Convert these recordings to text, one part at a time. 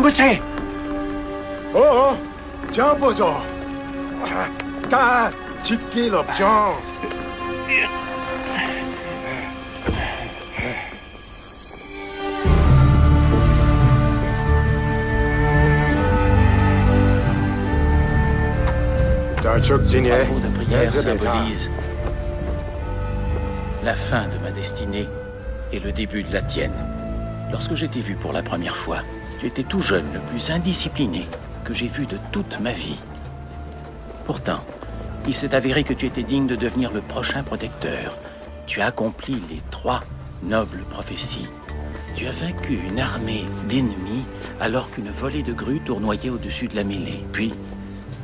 不是？哦，这不走，他去给了枪。Travaux de prière symbolise la fin de ma destinée et le début de la tienne. Lorsque je t'ai vu pour la première fois, tu étais tout jeune, le plus indiscipliné que j'ai vu de toute ma vie. Pourtant, il s'est avéré que tu étais digne de devenir le prochain protecteur. Tu as accompli les 3 nobles prophéties. Tu as vaincu une armée d'ennemis alors qu'une volée de grues tournoyait au-dessus de la mêlée. Puis,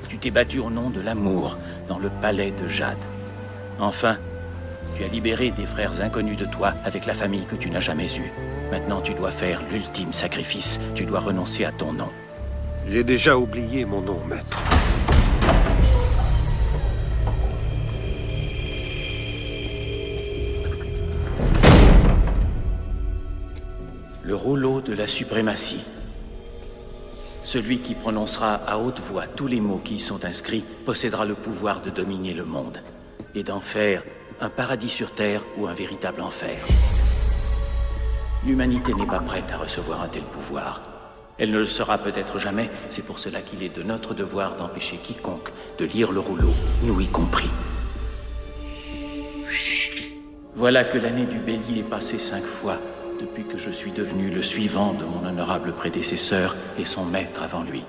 tu t'es battu au nom de l'amour dans le palais de Jade. Enfin, tu as libéré des frères inconnus de toi avec la famille que tu n'as jamais eue. Maintenant, tu dois faire l'ultime sacrifice. Tu dois renoncer à ton nom. J'ai déjà oublié mon nom, maître. Le rouleau de la suprématie. Celui qui prononcera à haute voix tous les mots qui y sont inscrits possédera le pouvoir de dominer le monde et d'en faire un paradis sur terre ou un véritable enfer. L'humanité n'est pas prête à recevoir un tel pouvoir. Elle ne le sera peut-être jamais, c'est pour cela qu'il est de notre devoir d'empêcher quiconque de lire le rouleau, nous y compris. Voilà que l'année du bélier est passée 5 fois depuis que je suis devenu le suivant de mon honorable prédécesseur et son maître avant lui.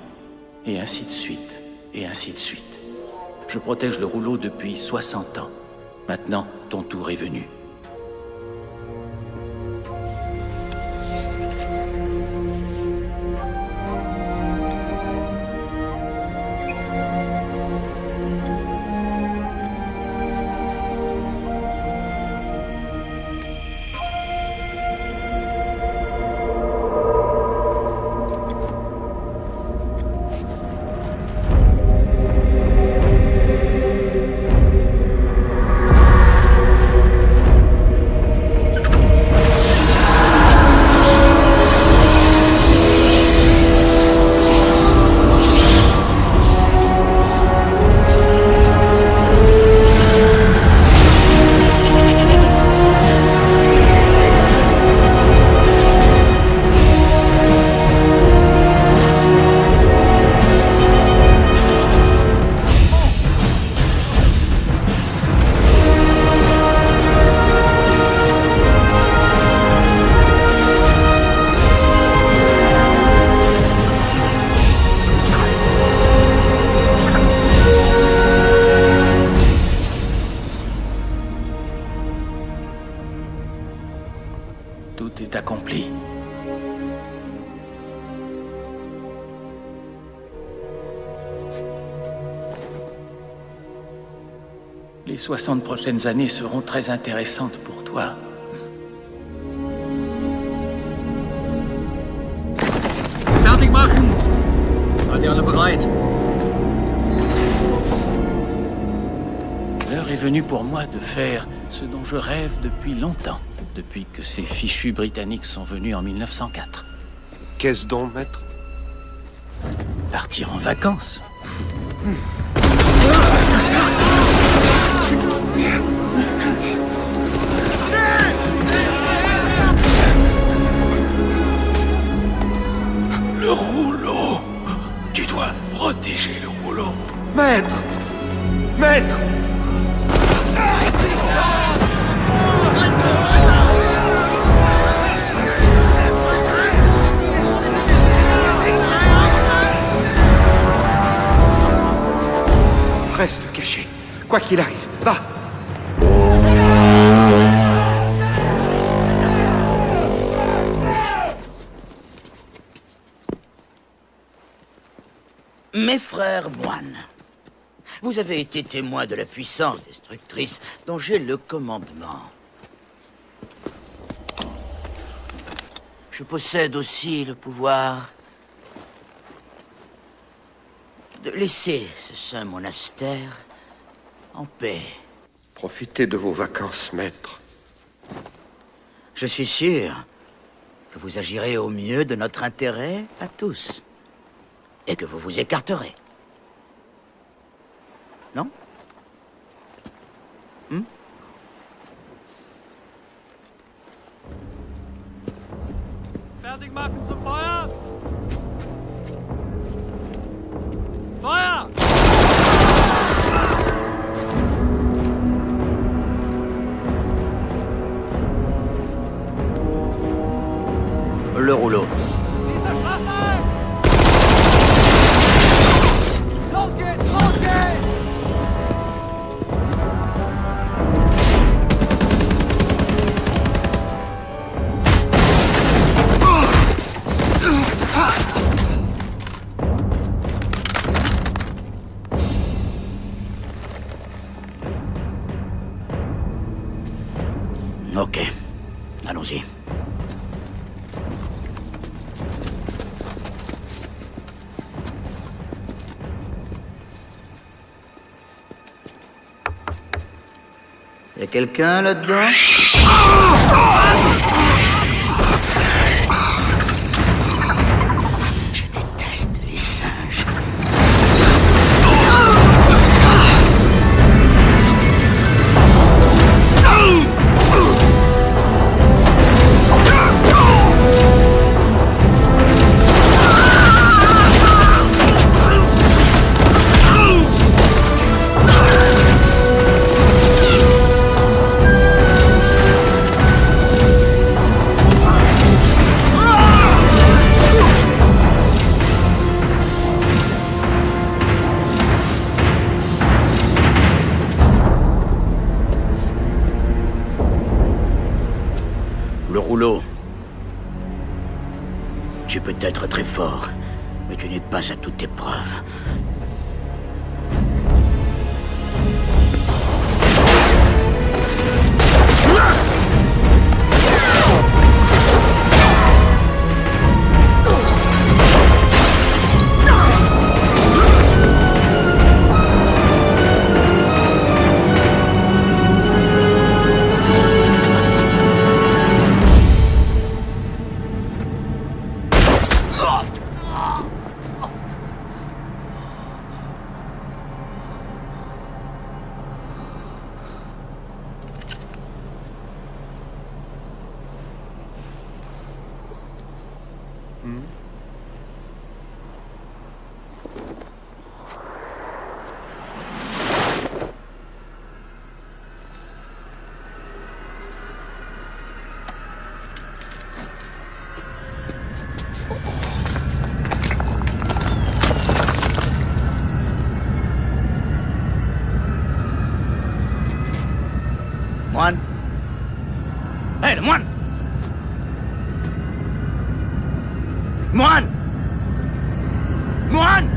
Et ainsi de suite, et ainsi de suite. Je protège le rouleau depuis 60 ans. Maintenant, ton tour est venu. Tout est accompli. Les 60 prochaines années seront très intéressantes pour toi. Fertig machen! Seid ihr alle bereit? L'heure est venue pour moi de faire ce dont je rêve depuis longtemps, depuis que ces fichus britanniques sont venus en 1904. Qu'est-ce donc, maître? Partir en vacances. Le rouleau. Tu dois protéger le rouleau. Maître! Maître! Reste caché, quoi qu'il arrive. Va! Mes frères moines, vous avez été témoins de la puissance destructrice dont j'ai le commandement. Je possède aussi le pouvoir de laisser ce saint monastère en paix. Profitez de vos vacances, maître. Je suis sûr que vous agirez au mieux de notre intérêt à tous. Et que vous vous écarterez. Non? Fertig machen zum Feuer! Feuer! Le rouleau. Dieser Schlachtfeld! Los geht's! Los geht's! Ok. Allons-y. Y a quelqu'un là-dedans? Je déteste les singes. Le rouleau. Tu peux être très fort, mais tu n'es pas à toute épreuve. Moine. Hé, le moine! Moine! Moine!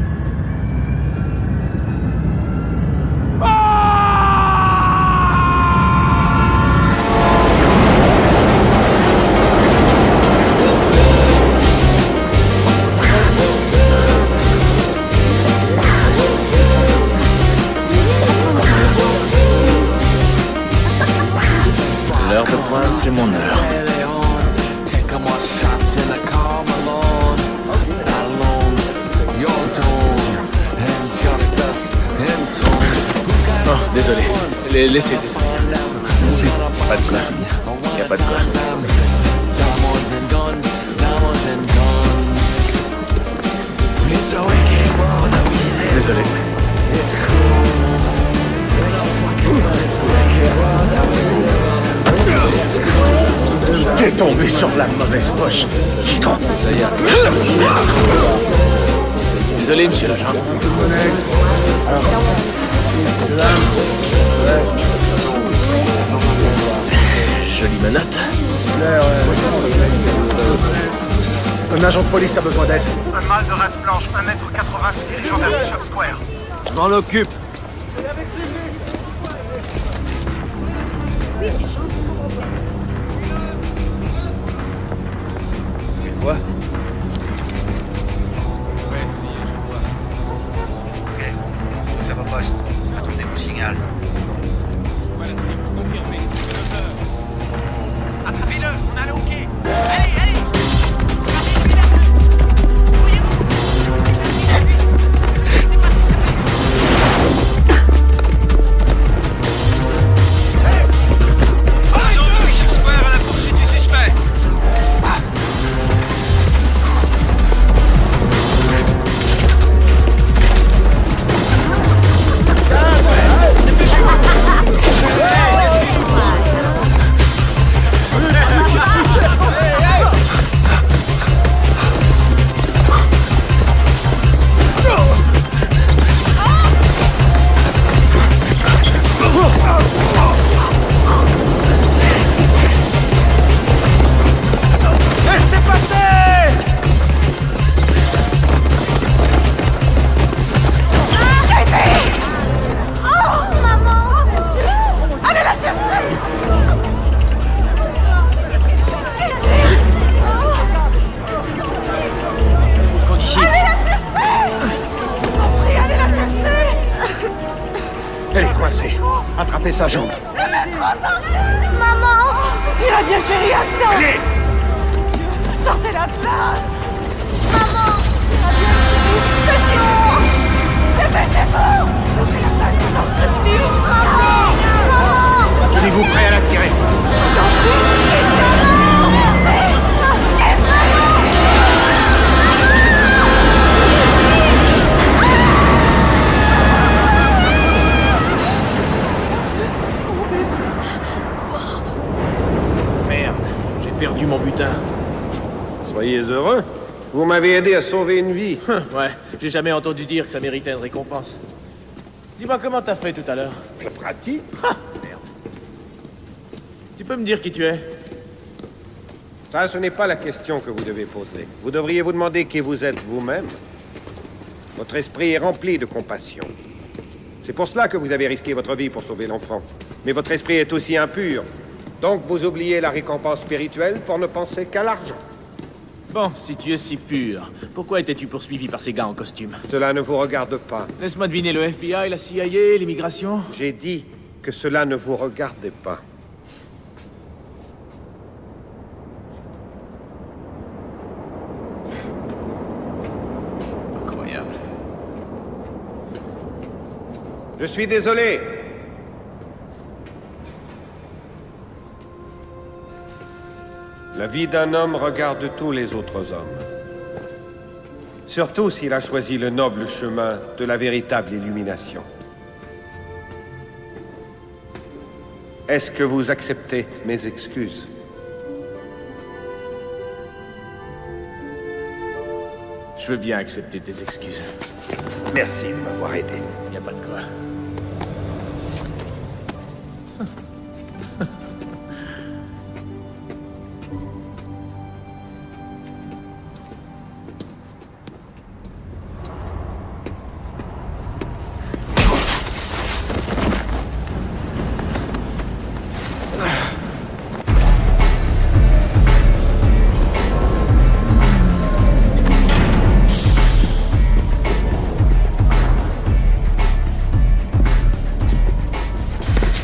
L'heure de pointe, c'est mon heure. Oh, désolé. Laissez. Merci. Pas de quoi. Y a pas de quoi. Désolé. T'es tombé sur la mauvaise poche. Petit con. Désolé, monsieur l'agent. Jolie menotte. Un agent de police a besoin d'aide. Un mâle de race blanche, 1m80, se dirigeant vers Bishop Square. Je m'en occupe. Quoi? Ouais, c'est bien, je vois. Ok. Ça va poste. Attendez mon signal. Voilà, c'est confirmé. 9 heures. Attrapez-le, on a le hockey. Allez, allez! Attrapez sa jambe. Maman! Tu vas bien, chérie, Hudson! Allez! Sortez-la de là! Maman! Va bien, chérie! Pression! Dépêchez-vous! Sortez-la de là, je vous en supplie! Maman! Maman! Tenez-vous prêt à la tirer. Merde, j'ai perdu mon butin. Soyez heureux. Vous m'avez aidé à sauver une vie. Ouais, j'ai jamais entendu dire que ça méritait une récompense. Dis-moi comment t'as fait tout à l'heure. Je pratique. Merde. Tu peux me dire qui tu es? Ça, ce n'est pas la question que vous devez poser. Vous devriez vous demander qui vous êtes vous-même. Votre esprit est rempli de compassion. C'est pour cela que vous avez risqué votre vie pour sauver l'enfant. Mais votre esprit est aussi impur. Donc vous oubliez la récompense spirituelle pour ne penser qu'à l'argent. Bon, si tu es si pur, pourquoi étais-tu poursuivi par ces gars en costume? Cela ne vous regarde pas. Laisse-moi deviner, le FBI, la CIA, l'immigration? J'ai dit que cela ne vous regardait pas. Incroyable. Je suis désolé. La vie d'un homme regarde tous les autres hommes. Surtout s'il a choisi le noble chemin de la véritable illumination. Est-ce que vous acceptez mes excuses? Je veux bien accepter tes excuses. Merci de m'avoir aidé. Y a pas de quoi.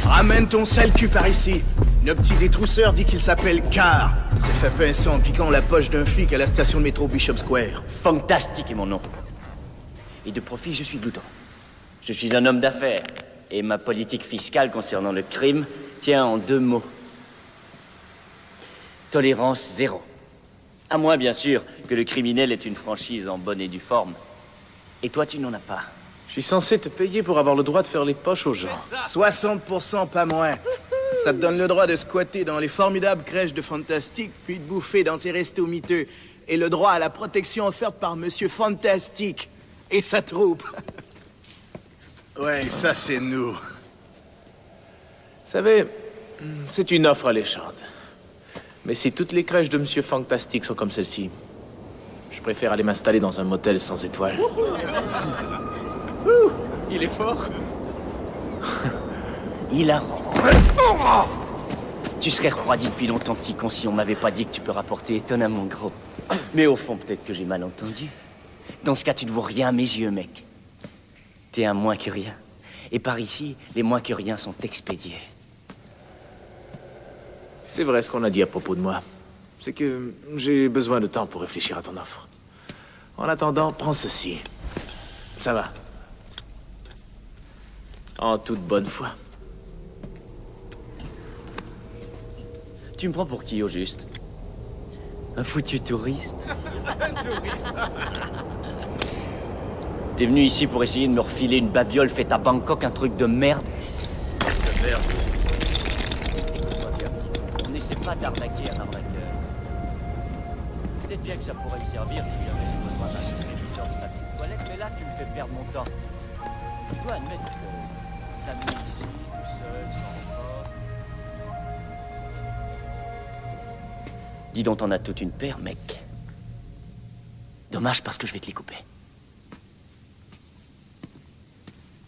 Ramène ton sale cul par ici. Notre petit détrousseur dit qu'il s'appelle Carr. S'est fait pincer en piquant la poche d'un flic à la station de métro Bishop Square. Fantastique est mon nom. Et de profit, je suis glouton. Je suis un homme d'affaires. Et ma politique fiscale concernant le crime tient en 2 mots. Tolérance zéro. À moins, bien sûr, que le criminel ait une franchise en bonne et due forme. Et toi, tu n'en as pas. Je suis censé te payer pour avoir le droit de faire les poches aux gens. 60%, pas moins. Ça te donne le droit de squatter dans les formidables crèches de Fantastique, puis de bouffer dans ces restos miteux. Et le droit à la protection offerte par Monsieur Fantastique et sa troupe. Ouais, ça c'est nous. Vous savez, c'est une offre alléchante. Mais si toutes les crèches de Monsieur Fantastique sont comme celle-ci, je préfère aller m'installer dans un motel sans étoiles. Il est fort. Il a... Tu serais refroidi depuis longtemps, petit con, si on m'avait pas dit que tu peux rapporter étonnamment gros. Mais au fond, peut-être que j'ai mal entendu. Dans ce cas, tu ne vaux rien à mes yeux, mec. T'es un moins que rien. Et par ici, les moins que rien sont expédiés. C'est vrai ce qu'on a dit à propos de moi. C'est que j'ai besoin de temps pour réfléchir à ton offre. En attendant, prends ceci. Ça va. En toute bonne foi. Tu me prends pour qui, au juste? Un foutu touriste? T'es venu ici pour essayer de me refiler une babiole faite à Bangkok, un truc de merde? Merde. On n'essaie pas d'arnaquer un arnaqueur. Peut-être bien que ça pourrait me servir si jamais j'ai besoin d'un distributeur de papier de toilette, mais là, tu me fais perdre mon temps. Je dois admettre que t'as mis ici, tout seul, sans rapport. Dis donc, t'en as toute une paire, mec. Dommage parce que je vais te les couper.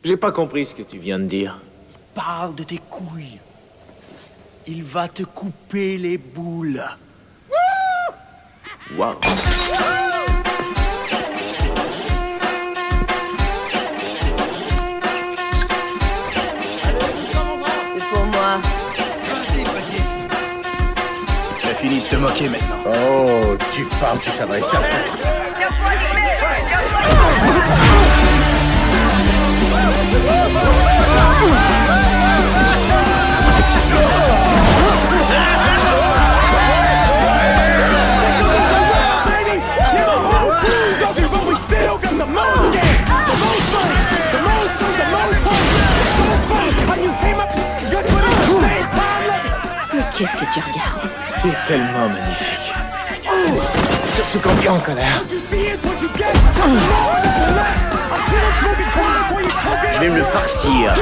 J'ai pas compris ce que tu viens de dire. Parle de tes couilles. Il va te couper les boules. Waouh. moquer maintenant. Oh, tu parles si ça va être après. Mais qu'est-ce que tu regardes? Tu es tellement magnifique. Surtout quand tu es en colère. Je vais me le farcir.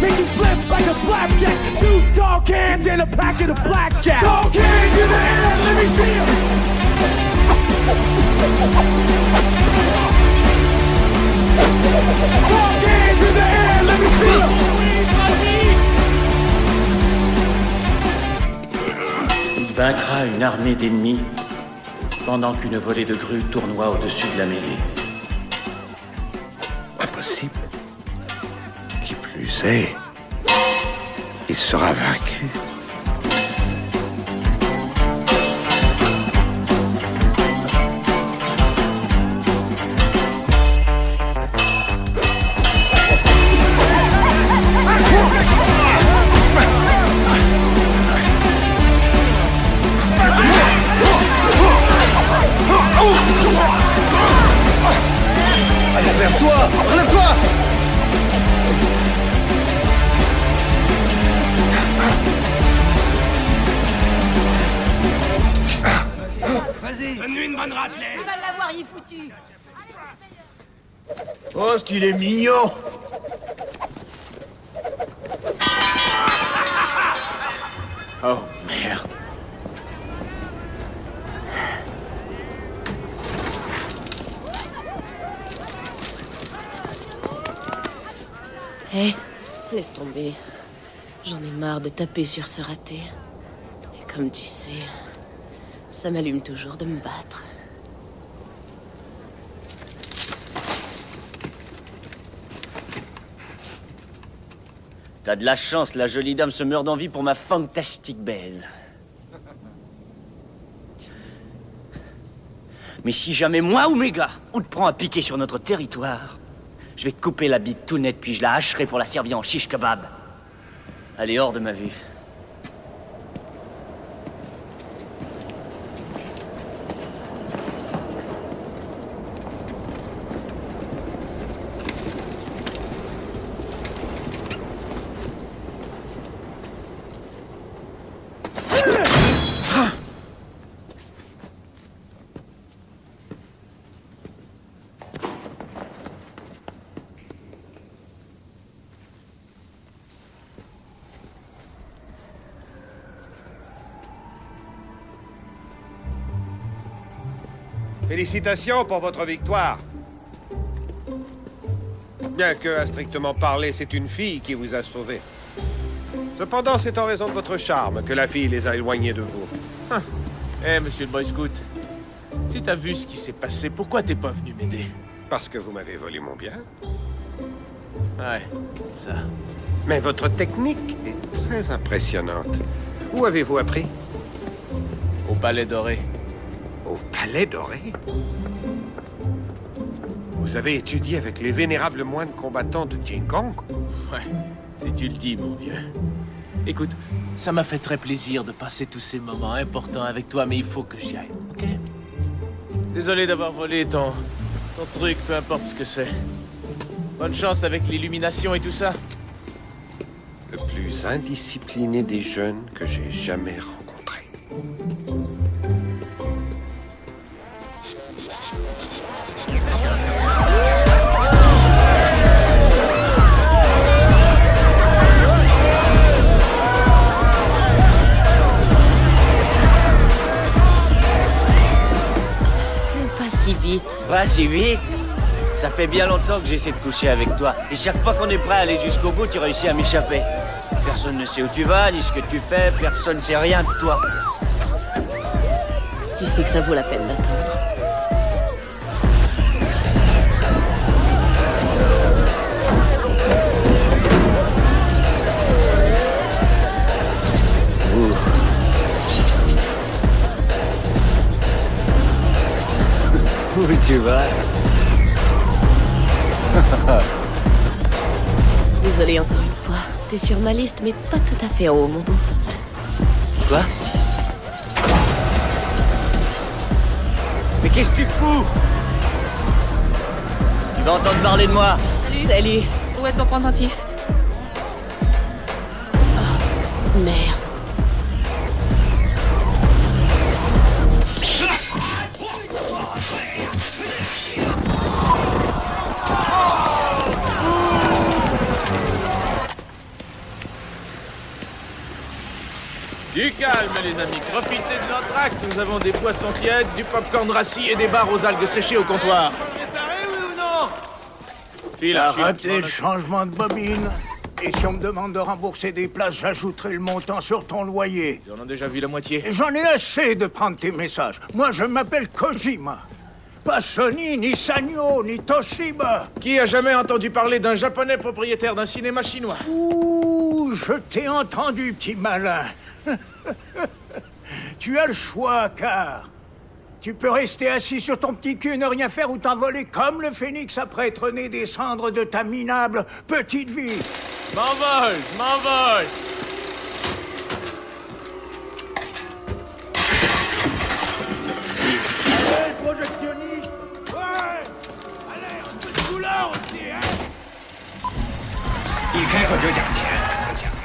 Make you flip like a flapjack. 2 tall cans and a packet of blackjack. Tall cans in the air, let me see 'em. Tall cans in the air, let me see 'em. Il vaincra une armée d'ennemis pendant qu'une volée de grues tournoie au-dessus de la mêlée. Impossible. Qui plus est, il sera vaincu. Relève-toi! Relève-toi! Vas-y, donne-lui une bonne raclée. Tu vas l'avoir, il est foutu. Oh, ce qu'il est mignon! Oh, merde. Hé, laisse tomber. J'en ai marre de taper sur ce raté. Et comme tu sais, ça m'allume toujours de me battre. T'as de la chance, la jolie dame se meurt d'envie pour ma fantastique baise. Mais si jamais moi ou mes gars, on te prend à piquer sur notre territoire, je vais te couper la bite tout net, puis je la hacherai pour la servir en shish kebab. Allez, hors de ma vue. Félicitations pour votre victoire. Bien que, à strictement parler, c'est une fille qui vous a sauvé. Cependant, c'est en raison de votre charme que la fille les a éloignés de vous. Eh, monsieur le Boy Scout, si t'as vu ce qui s'est passé, pourquoi t'es pas venu m'aider? Parce que vous m'avez volé mon bien. Ouais, ça. Mais votre technique est très impressionnante. Où avez-vous appris? Au Palais Doré. Au Palais Doré? Vous avez étudié avec les vénérables moines combattants de Jingong? Ouais, si tu le dis, mon vieux. Écoute, ça m'a fait très plaisir de passer tous ces moments importants avec toi, mais il faut que j'y aille, ok? Désolé d'avoir volé ton truc, peu importe ce que c'est. Bonne chance avec l'illumination et tout ça. Le plus indiscipliné des jeunes que j'ai jamais rencontré. vite. Pas si vite. Ça fait bien longtemps que j'essaie de coucher avec toi. Et chaque fois qu'on est prêt à aller jusqu'au bout, tu réussis à m'échapper. Personne ne sait où tu vas, ni ce que tu fais. Personne ne sait rien de toi. Tu sais que ça vaut la peine d'attendre. Où tu vas? Désolé encore une fois. T'es sur ma liste, mais pas tout à fait en haut, mon beau. Quoi? Mais qu'est-ce que tu fous? Tu vas entendre parler de moi. Salut. Où est ton pendentif? Oh, merde. Du calme, les amis. Profitez de l'entracte. Nous avons des boissons tièdes, du popcorn rassis et des barres aux algues séchées au comptoir. Arrêtez le changement de bobine. Et si on me demande de rembourser des places, j'ajouterai le montant sur ton loyer. Ils en ont déjà vu la moitié. J'en ai assez de prendre tes messages. Moi, je m'appelle Kojima. Pas Sony, ni Sanyo, ni Toshiba. Qui a jamais entendu parler d'un japonais propriétaire d'un cinéma chinois? Ouh, je t'ai entendu, petit malin. Tu as le choix, car tu peux rester assis sur ton petit cul, ne rien faire ou t'envoler comme le phénix après être né des cendres de ta minable petite vie. M'envole. Allez, projectionniste. Ouais. Allez, un peu de couleur aussi, hein. 一开口就讲钱，不讲了。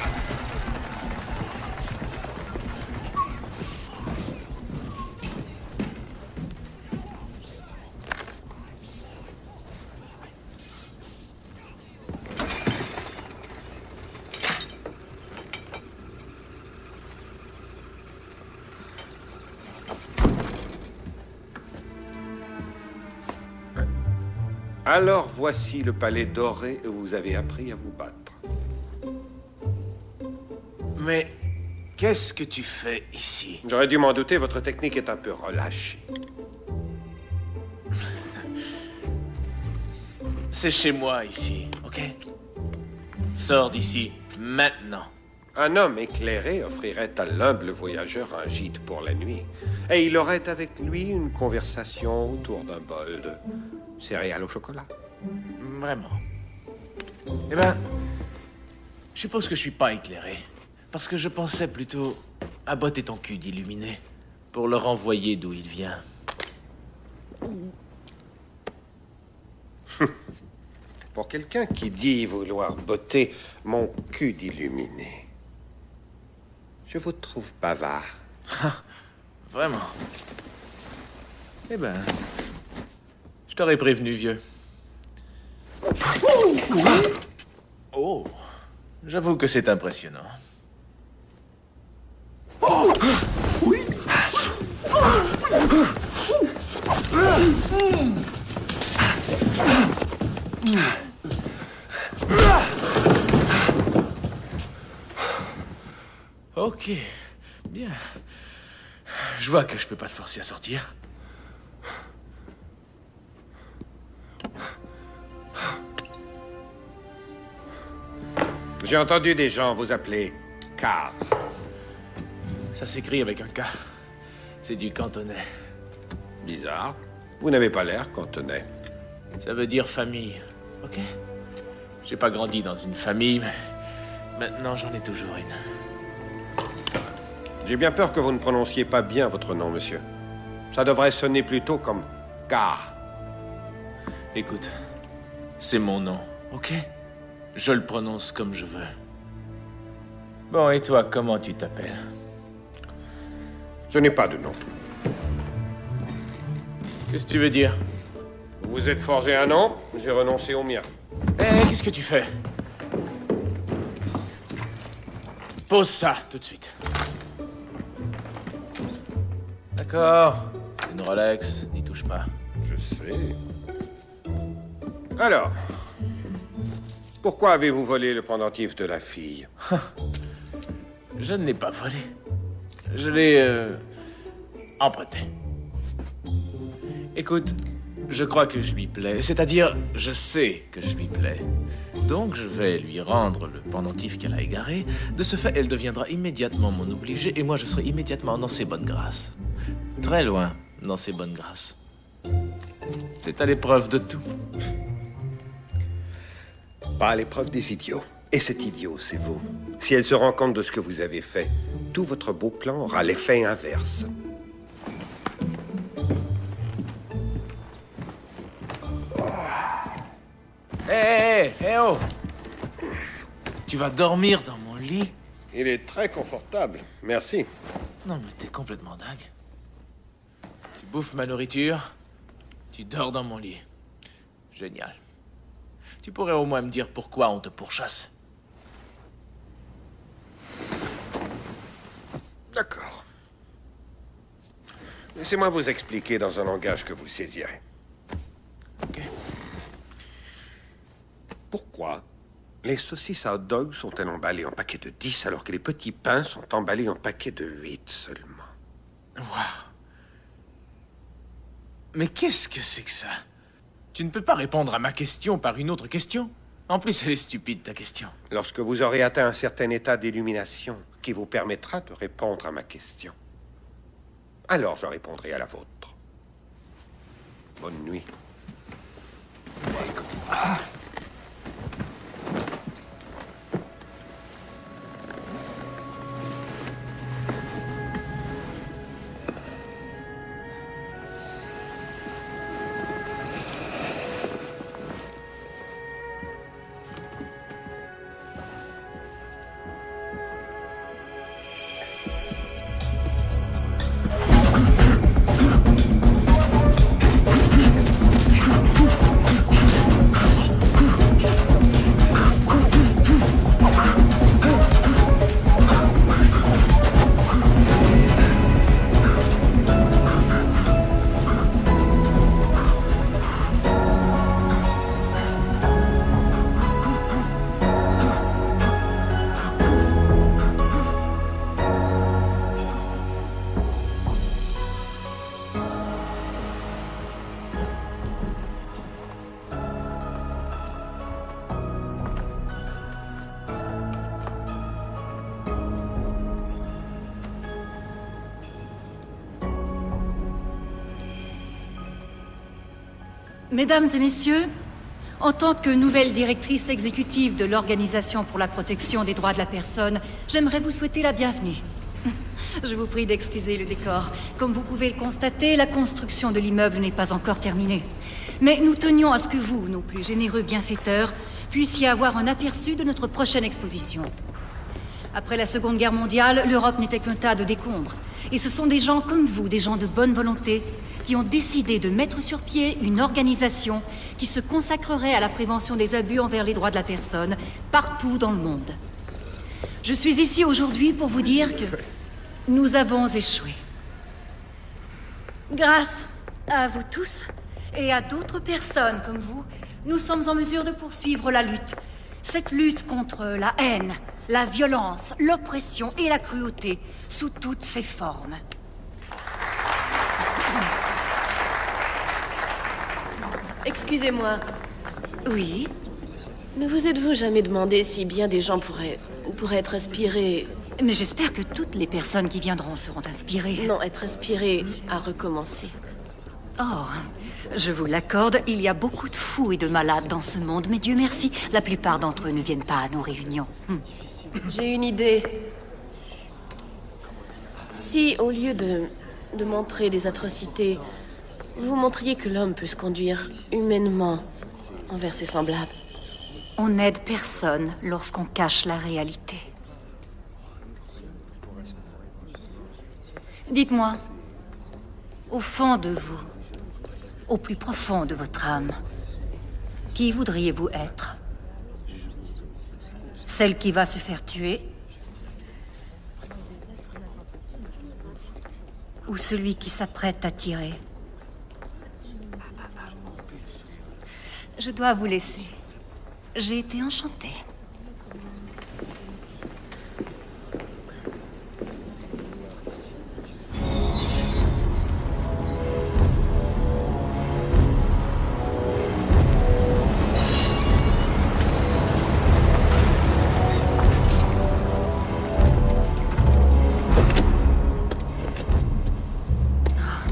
Alors voici le palais doré où vous avez appris à vous battre. Mais qu'est-ce que tu fais ici? J'aurais dû m'en douter, votre technique est un peu relâchée. C'est chez moi ici, ok? Sors d'ici, maintenant. Un homme éclairé offrirait à l'humble voyageur un gîte pour la nuit. Et il aurait avec lui une conversation autour d'un bol de céréales au chocolat. Vraiment. Eh ben, je suppose que je suis pas éclairé. Parce que je pensais plutôt à botter ton cul d'illuminé pour le renvoyer d'où il vient. Pour quelqu'un qui dit vouloir botter mon cul d'illuminé, je vous trouve bavard. Vraiment. Eh ben, je t'aurais prévenu, vieux. Oh, j'avoue que c'est impressionnant. Oui. Ok, bien. Je vois que je peux pas te forcer à sortir. J'ai entendu des gens vous appeler Carl. Ça s'écrit avec un K. C'est du cantonais. Bizarre. Vous n'avez pas l'air cantonais. Ça veut dire famille, ok? J'ai pas grandi dans une famille, mais maintenant j'en ai toujours une. J'ai bien peur que vous ne prononciez pas bien votre nom, monsieur. Ça devrait sonner plutôt comme K. Écoute, c'est mon nom, ok? Je le prononce comme je veux. Bon, et toi, comment tu t'appelles? Je n'ai pas de nom. Qu'est-ce que tu veux dire? Vous vous êtes forgé un nom, j'ai renoncé au mien. Eh, qu'est-ce que tu fais? Pose ça, tout de suite. D'accord. C'est une Rolex, n'y touche pas. Je sais. Alors, pourquoi avez-vous volé le pendentif de la fille? Je ne l'ai pas volé. Je l'ai emprunté. Écoute, je crois que je lui plais. C'est-à-dire, je sais que je lui plais. Donc, je vais lui rendre le pendentif qu'elle a égaré. De ce fait, elle deviendra immédiatement mon obligée et moi, je serai immédiatement dans ses bonnes grâces. Très loin dans ses bonnes grâces. C'est à l'épreuve de tout. Pas à l'épreuve des idiots. Et cet idiot, c'est vous. Si elle se rend compte de ce que vous avez fait, tout votre beau plan aura l'effet inverse. Hé, oh! Tu vas dormir dans mon lit? Il est très confortable, merci. Non, mais t'es complètement dingue. Tu bouffes ma nourriture, tu dors dans mon lit. Génial. Tu pourrais au moins me dire pourquoi on te pourchasse? D'accord. Laissez-moi vous expliquer dans un langage que vous saisirez. Ok. Pourquoi les saucisses à hot dog sont-elles emballées en paquets de 10 alors que les petits pains sont emballés en paquets de 8 seulement? Waouh. Mais qu'est-ce que c'est que ça? Tu ne peux pas répondre à ma question par une autre question. En plus, elle est stupide, ta question. Lorsque vous aurez atteint un certain état d'illumination qui vous permettra de répondre à ma question, alors je répondrai à la vôtre. Bonne nuit. Mesdames et messieurs, en tant que nouvelle directrice exécutive de l'Organisation pour la protection des droits de la personne, j'aimerais vous souhaiter la bienvenue. Je vous prie d'excuser le décor. Comme vous pouvez le constater, la construction de l'immeuble n'est pas encore terminée. Mais nous tenions à ce que vous, nos plus généreux bienfaiteurs, puissiez avoir un aperçu de notre prochaine exposition. Après la Seconde Guerre mondiale, l'Europe n'était qu'un tas de décombres. Et ce sont des gens comme vous, des gens de bonne volonté, qui ont décidé de mettre sur pied une organisation qui se consacrerait à la prévention des abus envers les droits de la personne, partout dans le monde. Je suis ici aujourd'hui pour vous dire que nous avons échoué. Grâce à vous tous et à d'autres personnes comme vous, nous sommes en mesure de poursuivre la lutte. Cette lutte contre la haine, la violence, l'oppression et la cruauté, sous toutes ses formes. Excusez-moi. Oui? Ne vous êtes-vous jamais demandé si bien des gens pourraient être inspirés... Mais j'espère que toutes les personnes qui viendront seront inspirées. Non, être inspirés à recommencer. Oh, je vous l'accorde, il y a beaucoup de fous et de malades dans ce monde, mais Dieu merci, la plupart d'entre eux ne viennent pas à nos réunions. J'ai une idée. Si, au lieu de montrer des atrocités, vous montriez que l'homme peut se conduire humainement envers ses semblables. On n'aide personne lorsqu'on cache la réalité. Dites-moi, au fond de vous, au plus profond de votre âme, qui voudriez-vous être? Celle qui va se faire tuer? Ou celui qui s'apprête à tirer? Je dois vous laisser. J'ai été enchantée.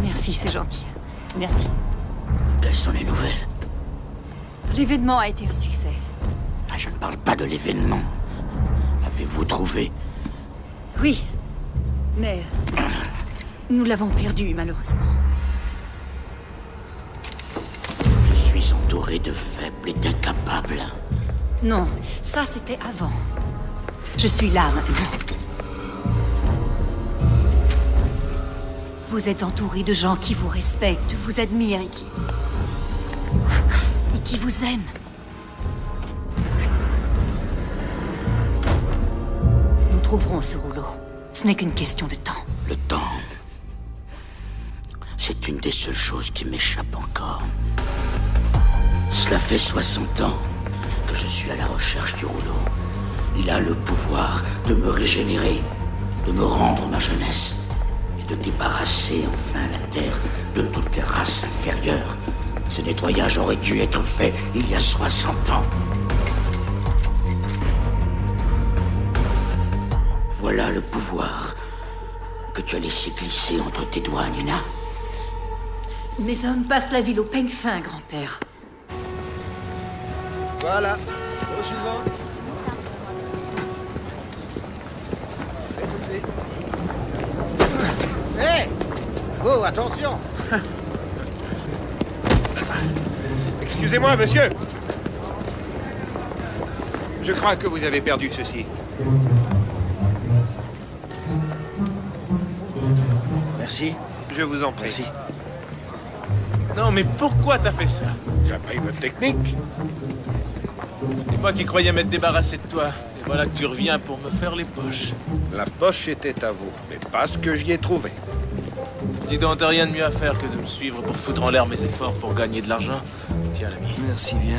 Merci, c'est gentil. Merci. Quelles sont les nouvelles? L'événement a été un succès. Ah, je ne parle pas de l'événement. L'avez-vous trouvé? Oui, mais nous l'avons perdu, malheureusement. Je suis entouré de faibles et d'incapables. Non, ça c'était avant. Je suis là maintenant. Vous êtes entouré de gens qui vous respectent, vous admirent et qui vous aiment. Nous trouverons ce rouleau. Ce n'est qu'une question de temps. Le temps, c'est une des seules choses qui m'échappe encore. Cela fait 60 ans que je suis à la recherche du rouleau. Il a le pouvoir de me régénérer, de me rendre ma jeunesse et de débarrasser enfin la Terre de toutes les races inférieures. Ce nettoyage aurait dû être fait il y a 60 ans. Voilà le pouvoir que tu as laissé glisser entre tes doigts, Nina. Mes hommes passent la ville au peigne fin, grand-père. Voilà. Au suivant. Allez, tout de suite. Hé! Oh, attention! Excusez-moi, monsieur. Je crois que vous avez perdu ceci. Merci. Je vous en prie. Merci. Non, mais pourquoi t'as fait ça? J'ai appris votre technique. C'est moi qui croyais m'être débarrassé de toi. Et voilà que tu reviens pour me faire les poches. La poche était à vous, mais pas ce que j'y ai trouvé. Dis donc, t'as rien de mieux à faire que de me suivre pour foutre en l'air mes efforts pour gagner de l'argent. Tiens, l'ami. Merci bien.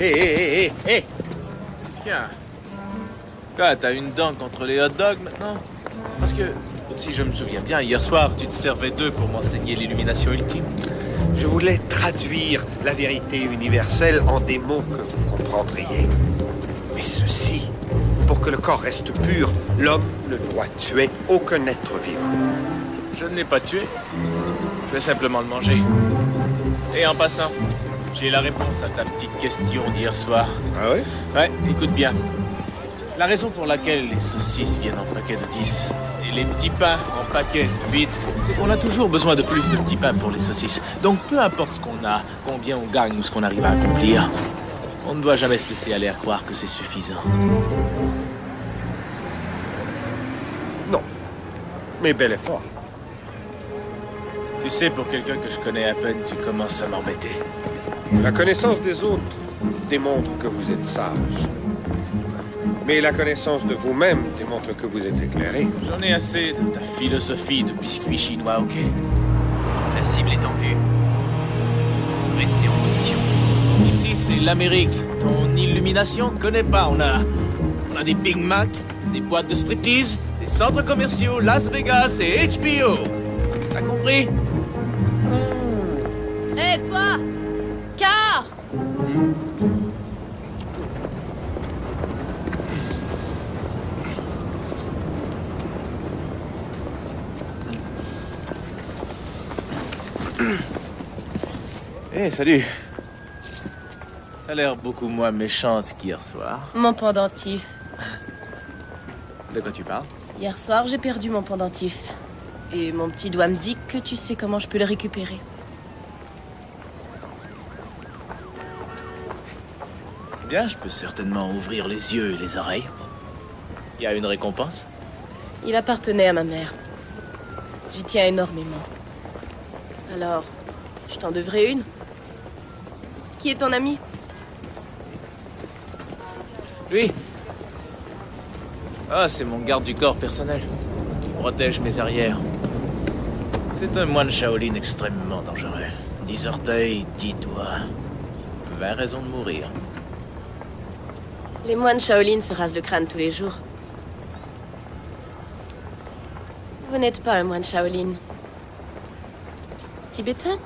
Hé. Qu'est-ce qu'il y a? Quoi, t'as une dent contre les hot dogs maintenant? Parce que, si je me souviens bien, hier soir, tu te servais d'eux pour m'enseigner l'illumination ultime. Je voulais traduire la vérité universelle en des mots que vous comprendriez. Mais ceci, pour que le corps reste pur, l'homme ne doit tuer aucun être vivant. Je ne l'ai pas tué. Je vais simplement le manger. Et en passant, j'ai la réponse à ta petite question d'hier soir. Ah oui? Ouais, écoute bien. La raison pour laquelle les saucisses viennent en paquet de 10 et les petits pains en paquet de 8, c'est qu'on a toujours besoin de plus de petits pains pour les saucisses. Donc peu importe ce qu'on a, combien on gagne ou ce qu'on arrive à accomplir, on ne doit jamais se laisser aller à croire que c'est suffisant. Non. Mais bel effort. Tu sais, pour quelqu'un que je connais à peine, tu commences à m'embêter. La connaissance des autres démontre que vous êtes sage. Mais la connaissance de vous-même démontre que vous êtes éclairé. J'en ai assez de ta philosophie de biscuit chinois, ok? La cible est en vue. Restez en position. Ici, c'est l'Amérique. Ton illumination connaît pas. On a des Big Mac, des boîtes de striptease, des centres commerciaux, Las Vegas et HBO. T'as compris? Hé, toi! Car! Hé, salut. T'as l'air beaucoup moins méchante qu'hier soir. Mon pendentif. De quoi tu parles? Hier soir, j'ai perdu mon pendentif. Et mon petit doigt me dit que tu sais comment je peux le récupérer. Bien, je peux certainement ouvrir les yeux et les oreilles. Il y a une récompense? Il appartenait à ma mère. J'y tiens énormément. Alors, je t'en devrais une. Qui est ton ami? Lui? Ah, c'est mon garde du corps personnel. Il protège mes arrières. C'est un moine Shaolin extrêmement dangereux. 10 orteils, 10 doigts. 20 raisons de mourir. Les moines Shaolin se rasent le crâne tous les jours. Vous n'êtes pas un moine Shaolin. Tibétain?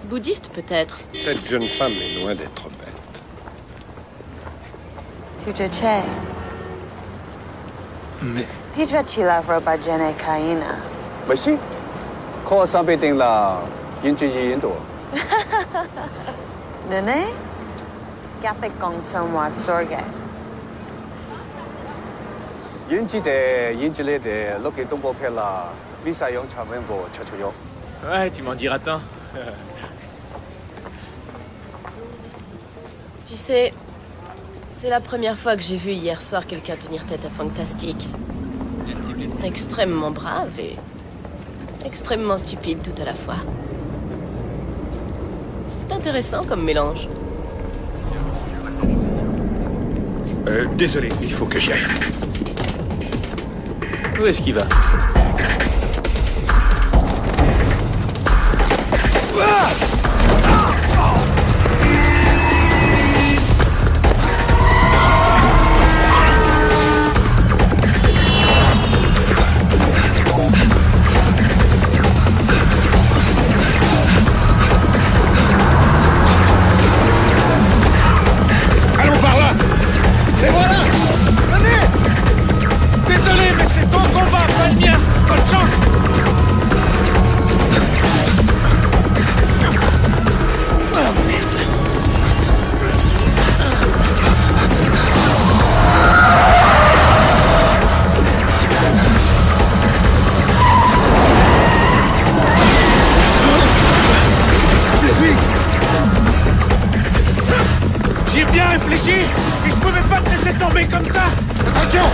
Bouddhiste, peut-être? Cette jeune femme est loin d'être bête. Tujache. Mais... Tijachila Robajene Kaina. Bashi? Ko sabi ding la yin ji yin do. Nene? Gate gong somewhat sorge. Yin ji de yin ji le de look at Dongbo Pela. Lisa Yong Chawenbo Chachoyo. Ouais, tu m'en diras tant. Tu sais, c'est la première fois que j'ai vu hier soir quelqu'un tenir tête à Fantastique. Extrêmement brave et extrêmement stupide tout à la fois. C'est intéressant comme mélange. Désolé, il faut que j'y aille. Où est-ce qu'il va? Allons par là! Et voilà! Venez! Désolé, mais c'est ton combat, pas le mien. Bonne chance. J'ai bien réfléchi et je pouvais pas te laisser tomber comme ça. Attention!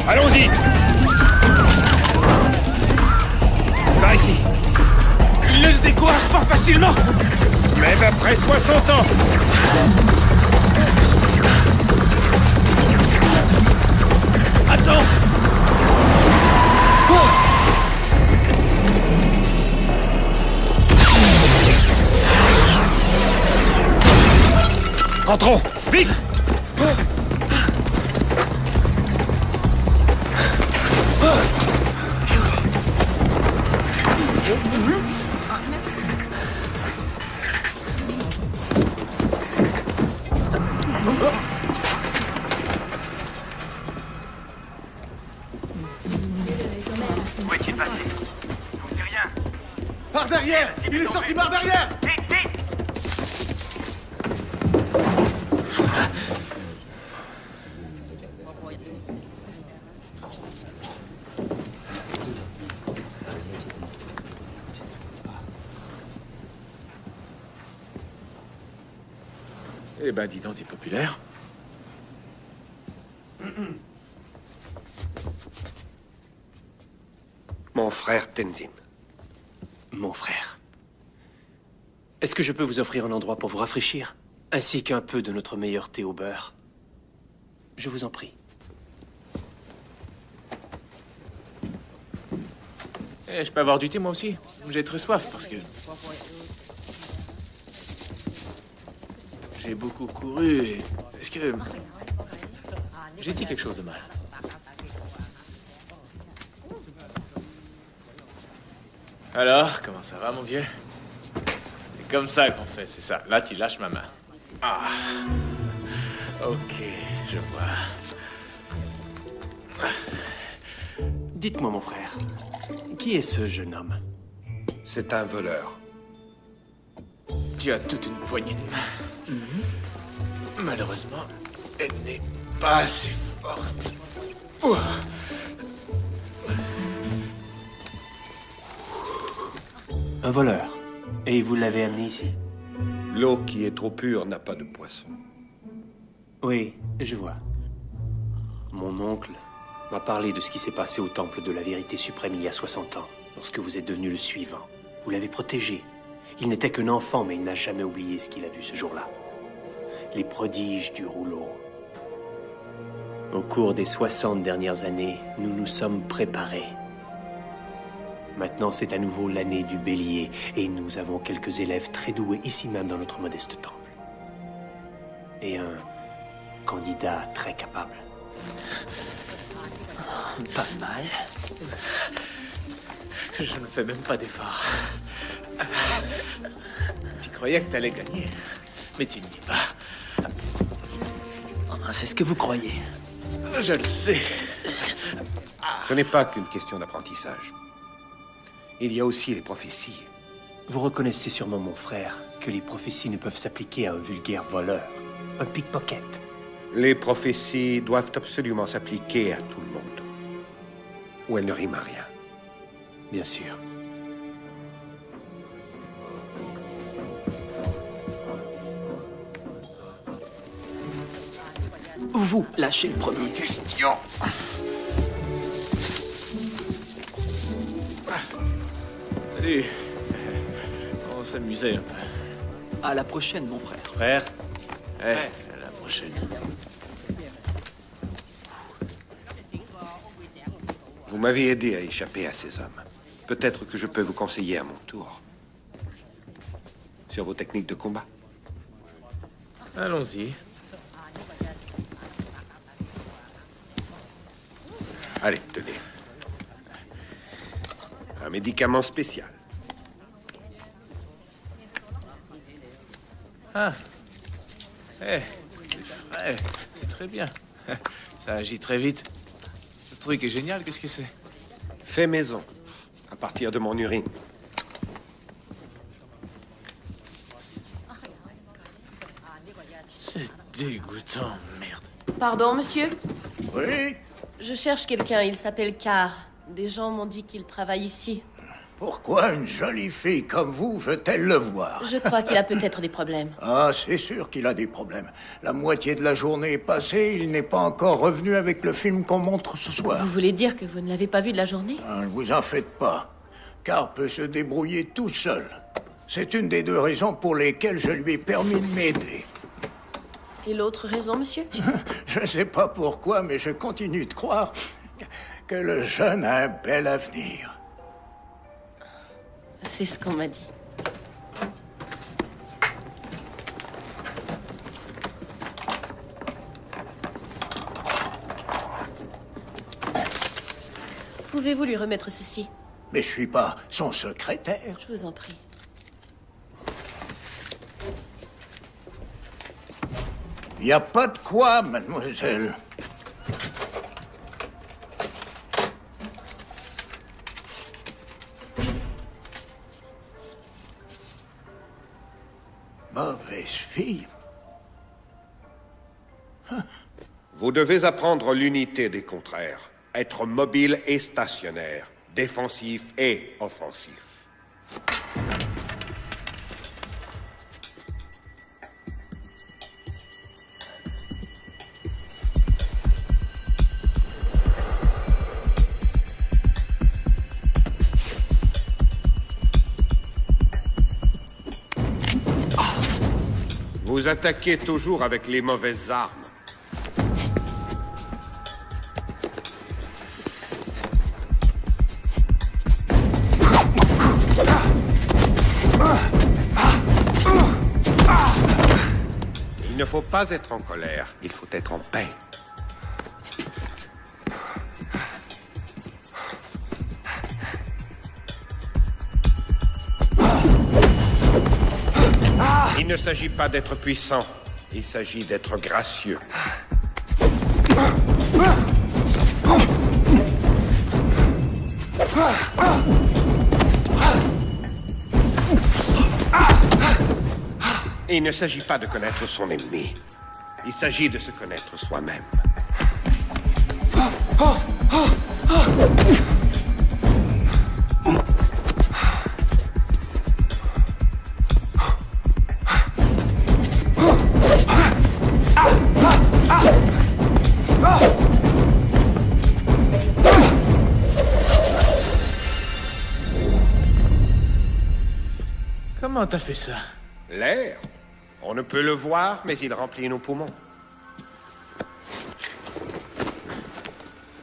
Allons-y! Par ici. Il ne se décourage pas facilement. Même après 60 ans! Attends. Rentrons! Vite! Où est-il passé? Je ne sais rien. Par derrière! Il est sorti par derrière! Vite, vite! Eh ben, dis donc, t'es populaire. Mon frère Tenzin. Mon frère. Est-ce que je peux vous offrir un endroit pour vous rafraîchir, ainsi qu'un peu de notre meilleur thé au beurre? Je vous en prie. Eh, je peux avoir du thé, moi aussi? J'ai très soif, parce que... j'ai beaucoup couru et... Est-ce que... j'ai dit quelque chose de mal? Alors, comment ça va, mon vieux? C'est comme ça qu'on fait, c'est ça. Là, tu lâches ma main. Ah. Ok, je vois. Dites-moi, mon frère, qui est ce jeune homme? C'est un voleur. Tu as toute une poignée de main. Malheureusement, elle n'est pas assez forte. Ouah. Un voleur. Et vous l'avez amené ici? L'eau qui est trop pure n'a pas de poisson. Oui, je vois. Mon oncle m'a parlé de ce qui s'est passé au Temple de la Vérité Suprême il y a 60 ans, lorsque vous êtes devenu le suivant. Vous l'avez protégé. Il n'était qu'un enfant, mais il n'a jamais oublié ce qu'il a vu ce jour-là. Les prodiges du rouleau. Au cours des 60 dernières années, nous nous sommes préparés. Maintenant, c'est à nouveau l'année du bélier, et nous avons quelques élèves très doués ici même dans notre modeste temple. Et un candidat très capable. Pas mal. Je ne fais même pas d'effort. Tu croyais que t'allais gagner, mais tu n'y es pas. C'est ce que vous croyez. Je le sais. Ce n'est pas qu'une question d'apprentissage. Il y a aussi les prophéties. Vous reconnaissez sûrement, mon frère, que les prophéties ne peuvent s'appliquer à un vulgaire voleur, un pickpocket. Les prophéties doivent absolument s'appliquer à tout le monde. Ou elles ne riment à rien. Bien sûr. Vous lâchez le premier. Question. Salut. On va s'amuser un peu. À la prochaine, mon frère. Frère? À la prochaine. Vous m'avez aidé à échapper à ces hommes. Peut-être que je peux vous conseiller à mon tour. Sur vos techniques de combat. Allons-y. Allez, tenez. Un médicament spécial. Ah. C'est frais. C'est très bien. Ça agit très vite. Ce truc est génial. Qu'est-ce que c'est? Fait maison. À partir de mon urine. C'est dégoûtant, merde. Pardon, monsieur? Oui? Je cherche quelqu'un, il s'appelle Carr. Des gens m'ont dit qu'il travaille ici. Pourquoi une jolie fille comme vous veut-elle le voir? Je crois qu'il a peut-être des problèmes. Ah, c'est sûr qu'il a des problèmes. La moitié de la journée est passée, il n'est pas encore revenu avec le film qu'on montre ce soir. Vous voulez dire que vous ne l'avez pas vu de la journée? Ne vous en faites pas. Carr peut se débrouiller tout seul. C'est une des deux raisons pour lesquelles je lui ai permis de m'aider. Et l'autre raison, monsieur? Je ne sais pas pourquoi, mais je continue de croire que le jeune a un bel avenir. C'est ce qu'on m'a dit. Pouvez-vous lui remettre ceci? Mais je suis pas son secrétaire. Je vous en prie. Il n'y a pas de quoi, mademoiselle. Mauvaise fille. Vous devez apprendre l'unité des contraires. Être mobile et stationnaire. Défensif et offensif. Vous attaquez toujours avec les mauvaises armes. Il ne faut pas être en colère, il faut être en paix. Il ne s'agit pas d'être puissant, il s'agit d'être gracieux. Il ne s'agit pas de connaître son ennemi, il s'agit de se connaître soi-même. Comment t'as fait ça? L'air. On ne peut le voir, mais il remplit nos poumons.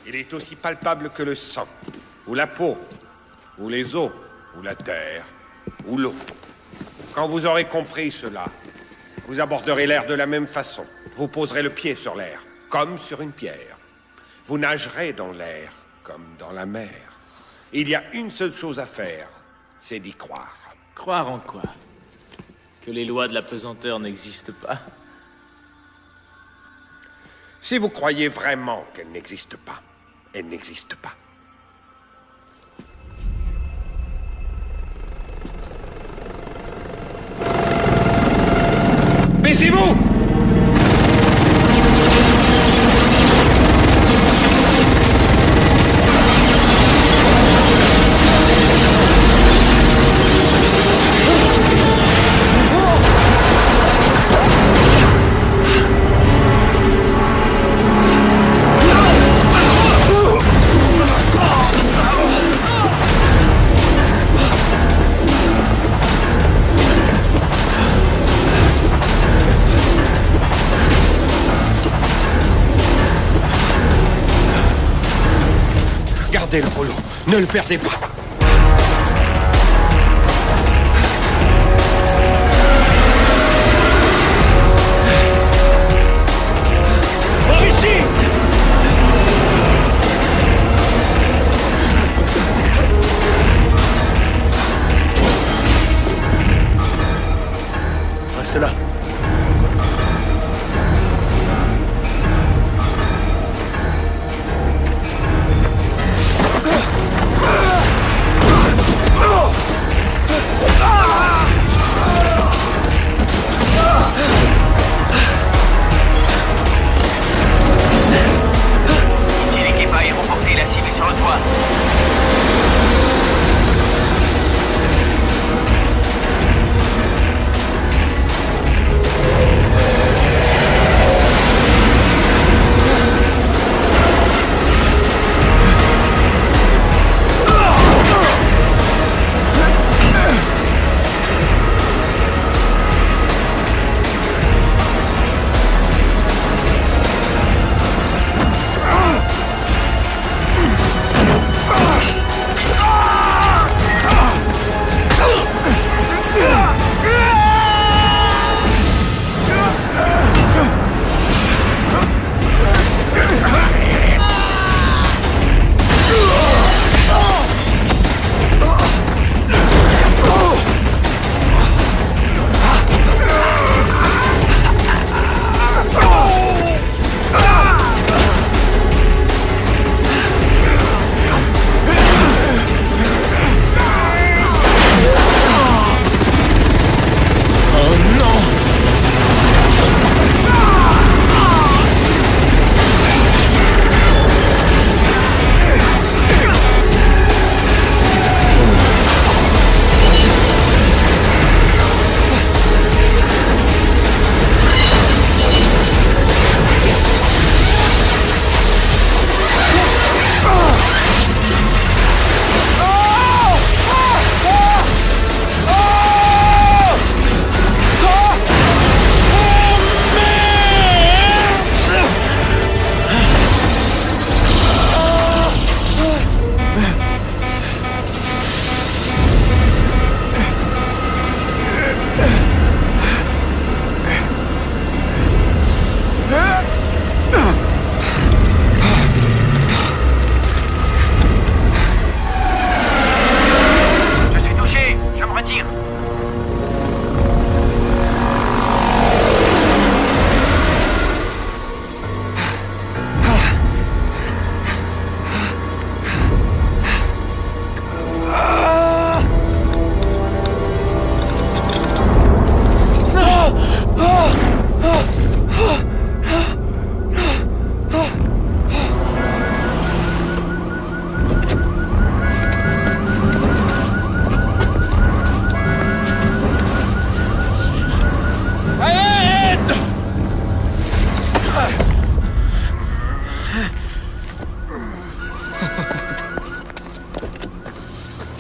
Il est aussi palpable que le sang, ou la peau, ou les os, ou la terre, ou l'eau. Quand vous aurez compris cela, vous aborderez l'air de la même façon. Vous poserez le pied sur l'air, comme sur une pierre. Vous nagerez dans l'air, comme dans la mer. Il y a une seule chose à faire, c'est d'y croire. Croire en quoi? Que les lois de la pesanteur n'existent pas? Si vous croyez vraiment qu'elle n'existe pas, elle n'existe pas. Baissez-vous! Gardez le rouleau, ne le perdez pas. Par ici! Reste là. Ici l'équipe aéroportée, la cible est sur le toit.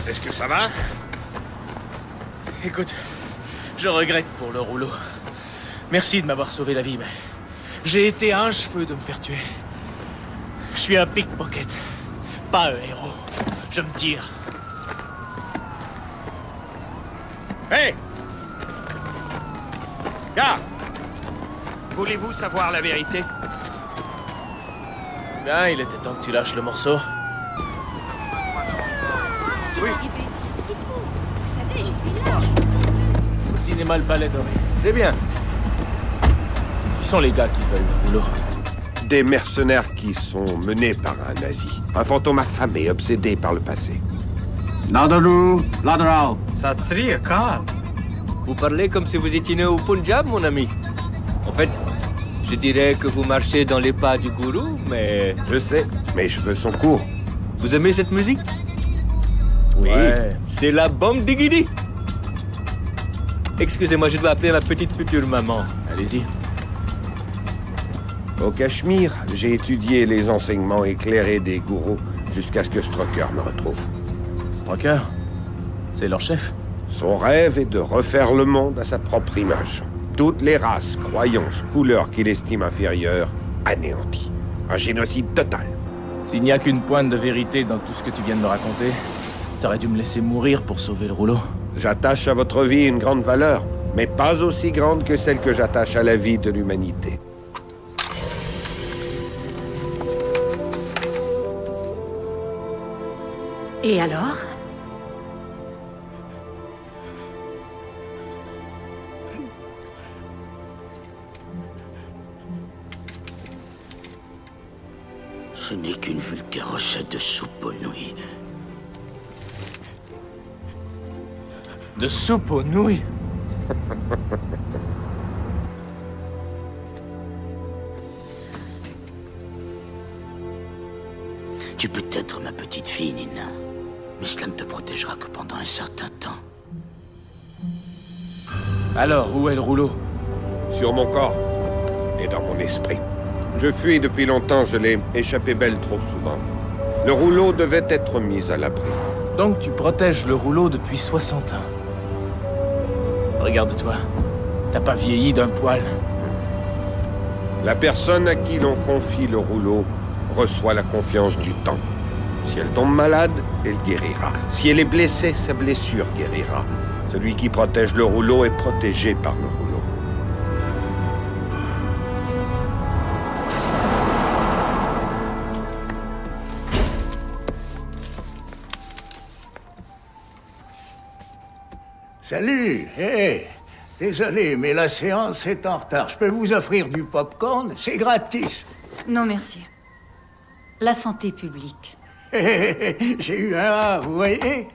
Est-ce que ça va? Écoute, Je regrette pour le rouleau. Merci de m'avoir sauvé la vie, mais j'ai été à un cheveu de me faire tuer. Je suis un pickpocket, pas un héros. Je me tire. Hé! Gars! Voulez-vous savoir la vérité? Bien, il était temps que tu lâches le morceau. Oui. C'est fou. Vous savez, j'étais là. Au cinéma Le Palais Doré. C'est bien. Qui sont les gars qui veulent le rouleau? Des mercenaires qui sont menés par un nazi. Un fantôme affamé, obsédé par le passé. Nadaru, Ladrao. Sri Akal. Vous parlez comme si vous étiez né au Punjab, mon ami. En fait, je dirais que vous marchez dans les pas du gourou, mais... Je sais, mes cheveux sont courts. Vous aimez cette musique? Oui, ouais. C'est la bombe digidi. Excusez-moi, je dois appeler ma petite future maman. Allez-y. Au Cachemire, j'ai étudié les enseignements éclairés des gourous jusqu'à ce que Strucker me retrouve. Strucker? C'est leur chef? Son rêve est de refaire le monde à sa propre image. Toutes les races, croyances, couleurs qu'il estime inférieures, anéanties. Un génocide total. S'il n'y a qu'une pointe de vérité dans tout ce que tu viens de me raconter, t'aurais dû me laisser mourir pour sauver le rouleau. J'attache à votre vie une grande valeur, mais pas aussi grande que celle que j'attache à la vie de l'humanité. Et alors? Ce n'est qu'une vulgaire recette de soupe aux nouilles. De soupe aux nouilles? Tu peux être ma petite fille, Nina, mais cela ne te protégera que pendant un certain temps. Alors, où est le rouleau? Sur mon corps et dans mon esprit. Je fuis depuis longtemps, je l'ai échappé belle trop souvent. Le rouleau devait être mis à l'abri. Donc tu protèges le rouleau depuis 60 ans. Regarde-toi, t'as pas vieilli d'un poil. La personne à qui l'on confie le rouleau reçoit la confiance du temps. Si elle tombe malade, elle guérira. Si elle est blessée, sa blessure guérira. Celui qui protège le rouleau est protégé par le rouleau. Salut, hé, désolé, mais la séance est en retard. Je peux vous offrir du popcorn? C'est gratis. Non, merci. La santé publique. J'ai eu un A, vous voyez?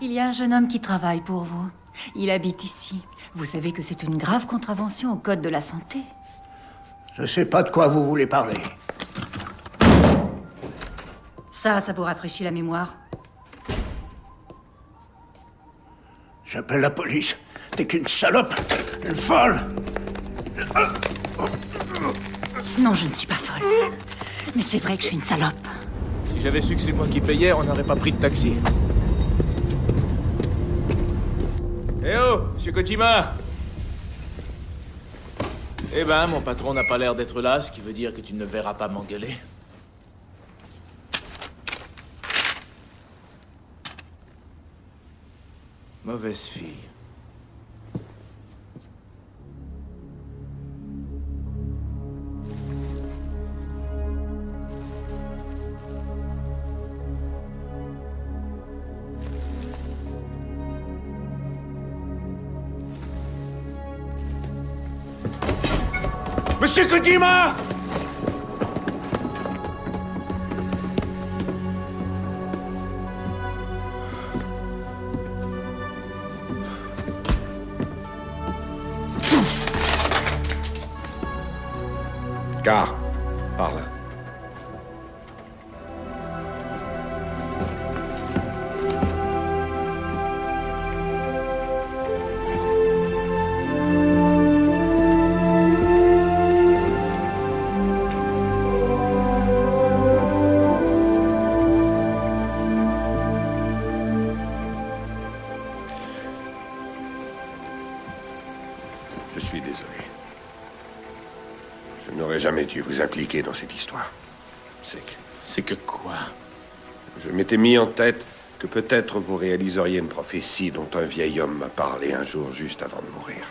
Il y a un jeune homme qui travaille pour vous. Il habite ici. Vous savez que c'est une grave contravention au code de la santé. Je sais pas de quoi vous voulez parler. Ça vous rafraîchit la mémoire. J'appelle la police. T'es qu'une salope, une folle. Non, je ne suis pas folle. Mais c'est vrai que je suis une salope. Si j'avais su que c'est moi qui payais, on n'aurait pas pris de taxi. Eh oh, monsieur Kojima! Eh ben, mon patron n'a pas l'air d'être là, ce qui veut dire que tu ne verras pas m'engueuler. Mauvaise fille. Monsieur Kojima! Car, parle. n'aurais jamais dû vous impliquer dans cette histoire. C'est que quoi? Je m'étais mis en tête que peut-être vous réaliseriez une prophétie dont un vieil homme m'a parlé un jour juste avant de mourir.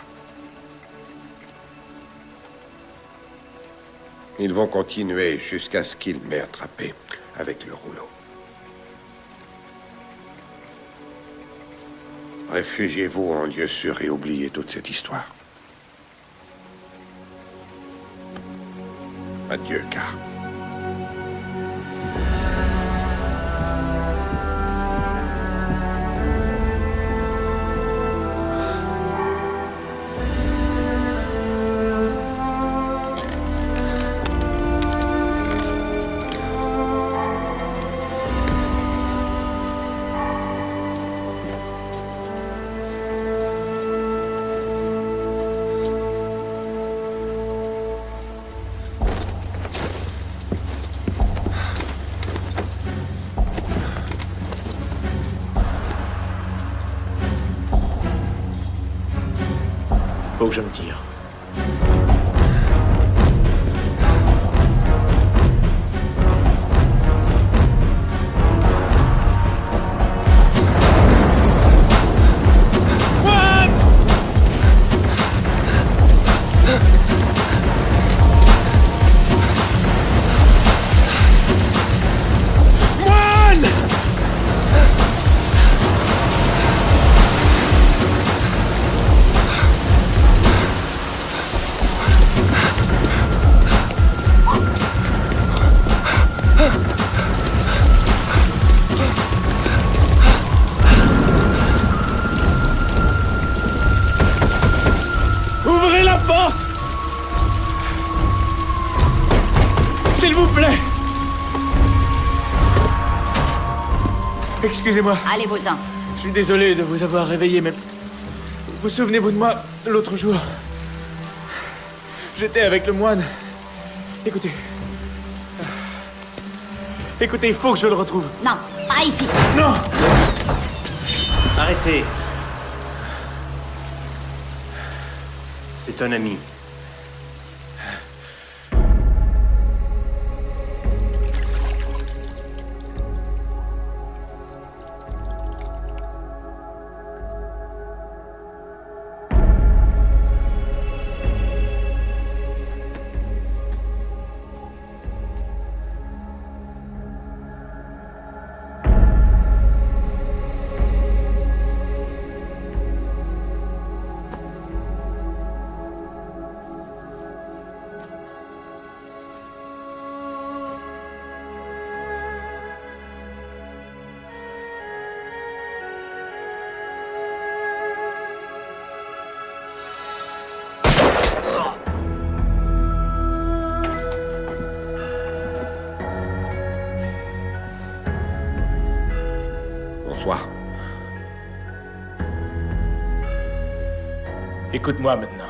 Ils vont continuer jusqu'à ce qu'ils m'aient attrapé avec le rouleau. Réfugiez-vous en lieu sûr et oubliez toute cette histoire. Adieu, Car. Faut que je me tire. Ouvrez la porte! S'il vous plaît! Excusez-moi. Allez-vous-en. Je suis désolé de vous avoir réveillé, mais... Vous souvenez-vous de moi l'autre jour? J'étais avec le moine. Écoutez. Écoutez, il faut que je le retrouve. Non, pas ici. Non! Arrêtez. C'est un ami. Bonsoir. Écoute-moi maintenant.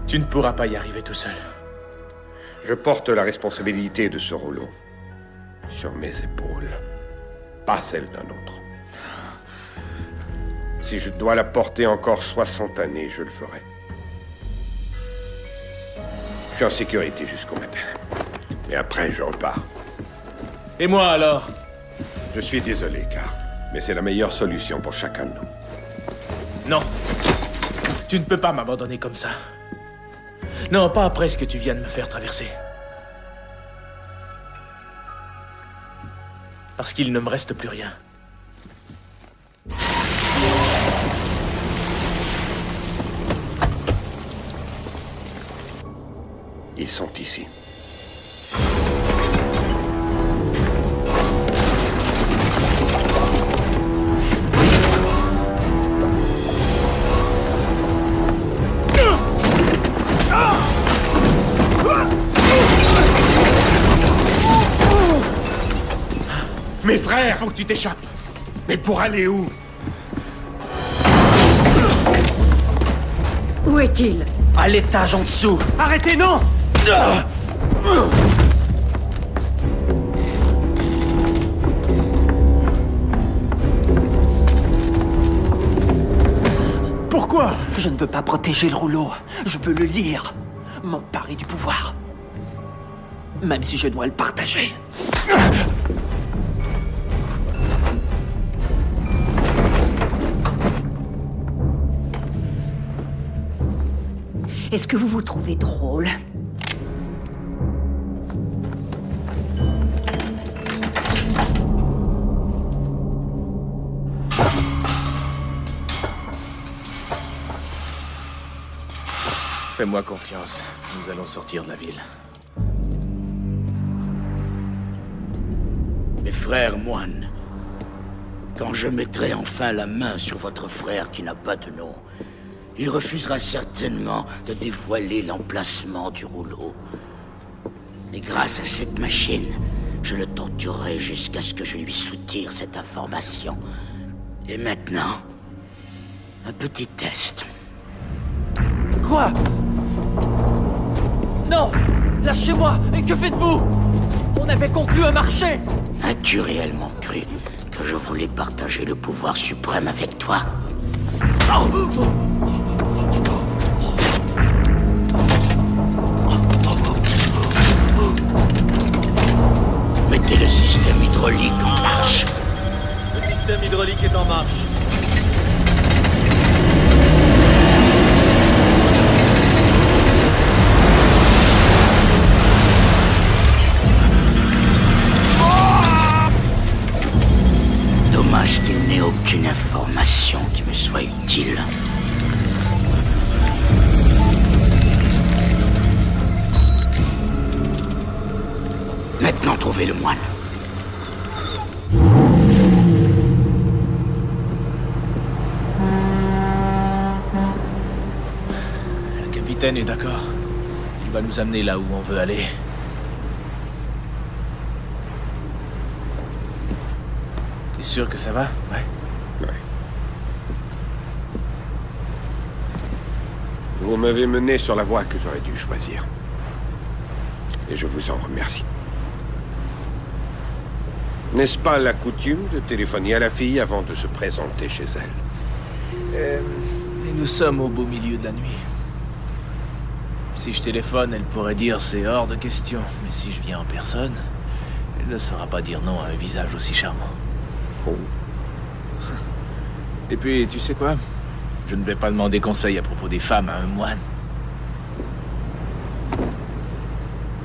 Tu ne pourras pas y arriver tout seul. Je porte la responsabilité de ce rouleau sur mes épaules, pas celle d'un autre. Si je dois la porter encore 60 années, je le ferai. Je suis en sécurité jusqu'au matin. Et après, je repars. Et moi alors? Je suis désolé, Car, mais c'est la meilleure solution pour chacun de nous. Non. Tu ne peux pas m'abandonner comme ça. Non, pas après ce que tu viens de me faire traverser. Parce qu'il ne me reste plus rien. Ils sont ici. Mes frères, faut que tu t'échappes. Mais pour aller où? Où est-il? À l'étage en dessous. Arrêtez, non! Pourquoi? Je ne veux pas protéger le rouleau. Je veux le lire. M'emparer du pouvoir. Même si je dois le partager. Est-ce que vous vous trouvez drôle? Fais-moi confiance. Nous allons sortir de la ville. Mes frères moines, quand je mettrai enfin la main sur votre frère qui n'a pas de nom, il refusera certainement de dévoiler l'emplacement du rouleau. Mais grâce à cette machine, je le torturerai jusqu'à ce que je lui soutire cette information. Et maintenant, un petit test. Quoi? Non! Lâchez-moi! Et que faites-vous? On avait conclu un marché! As-tu réellement cru que je voulais partager le pouvoir suprême avec toi? Mettez le système hydraulique en marche. Le système hydraulique est en marche. Dommage qu'il n'ait aucune information qui me soit utile. Maintenant, trouvez le moine. Le capitaine est d'accord. Il va nous amener là où on veut aller. T'es sûr que ça va? Ouais. Vous m'avez mené sur la voie que j'aurais dû choisir. Et je vous en remercie. N'est-ce pas la coutume de téléphoner à la fille avant de se présenter chez elle? Et nous sommes au beau milieu de la nuit. Si je téléphone, elle pourrait dire c'est hors de question. Mais si je viens en personne, elle ne saura pas dire non à un visage aussi charmant. Oh. Et puis, tu sais quoi? Je ne vais pas demander conseil à propos des femmes à un moine.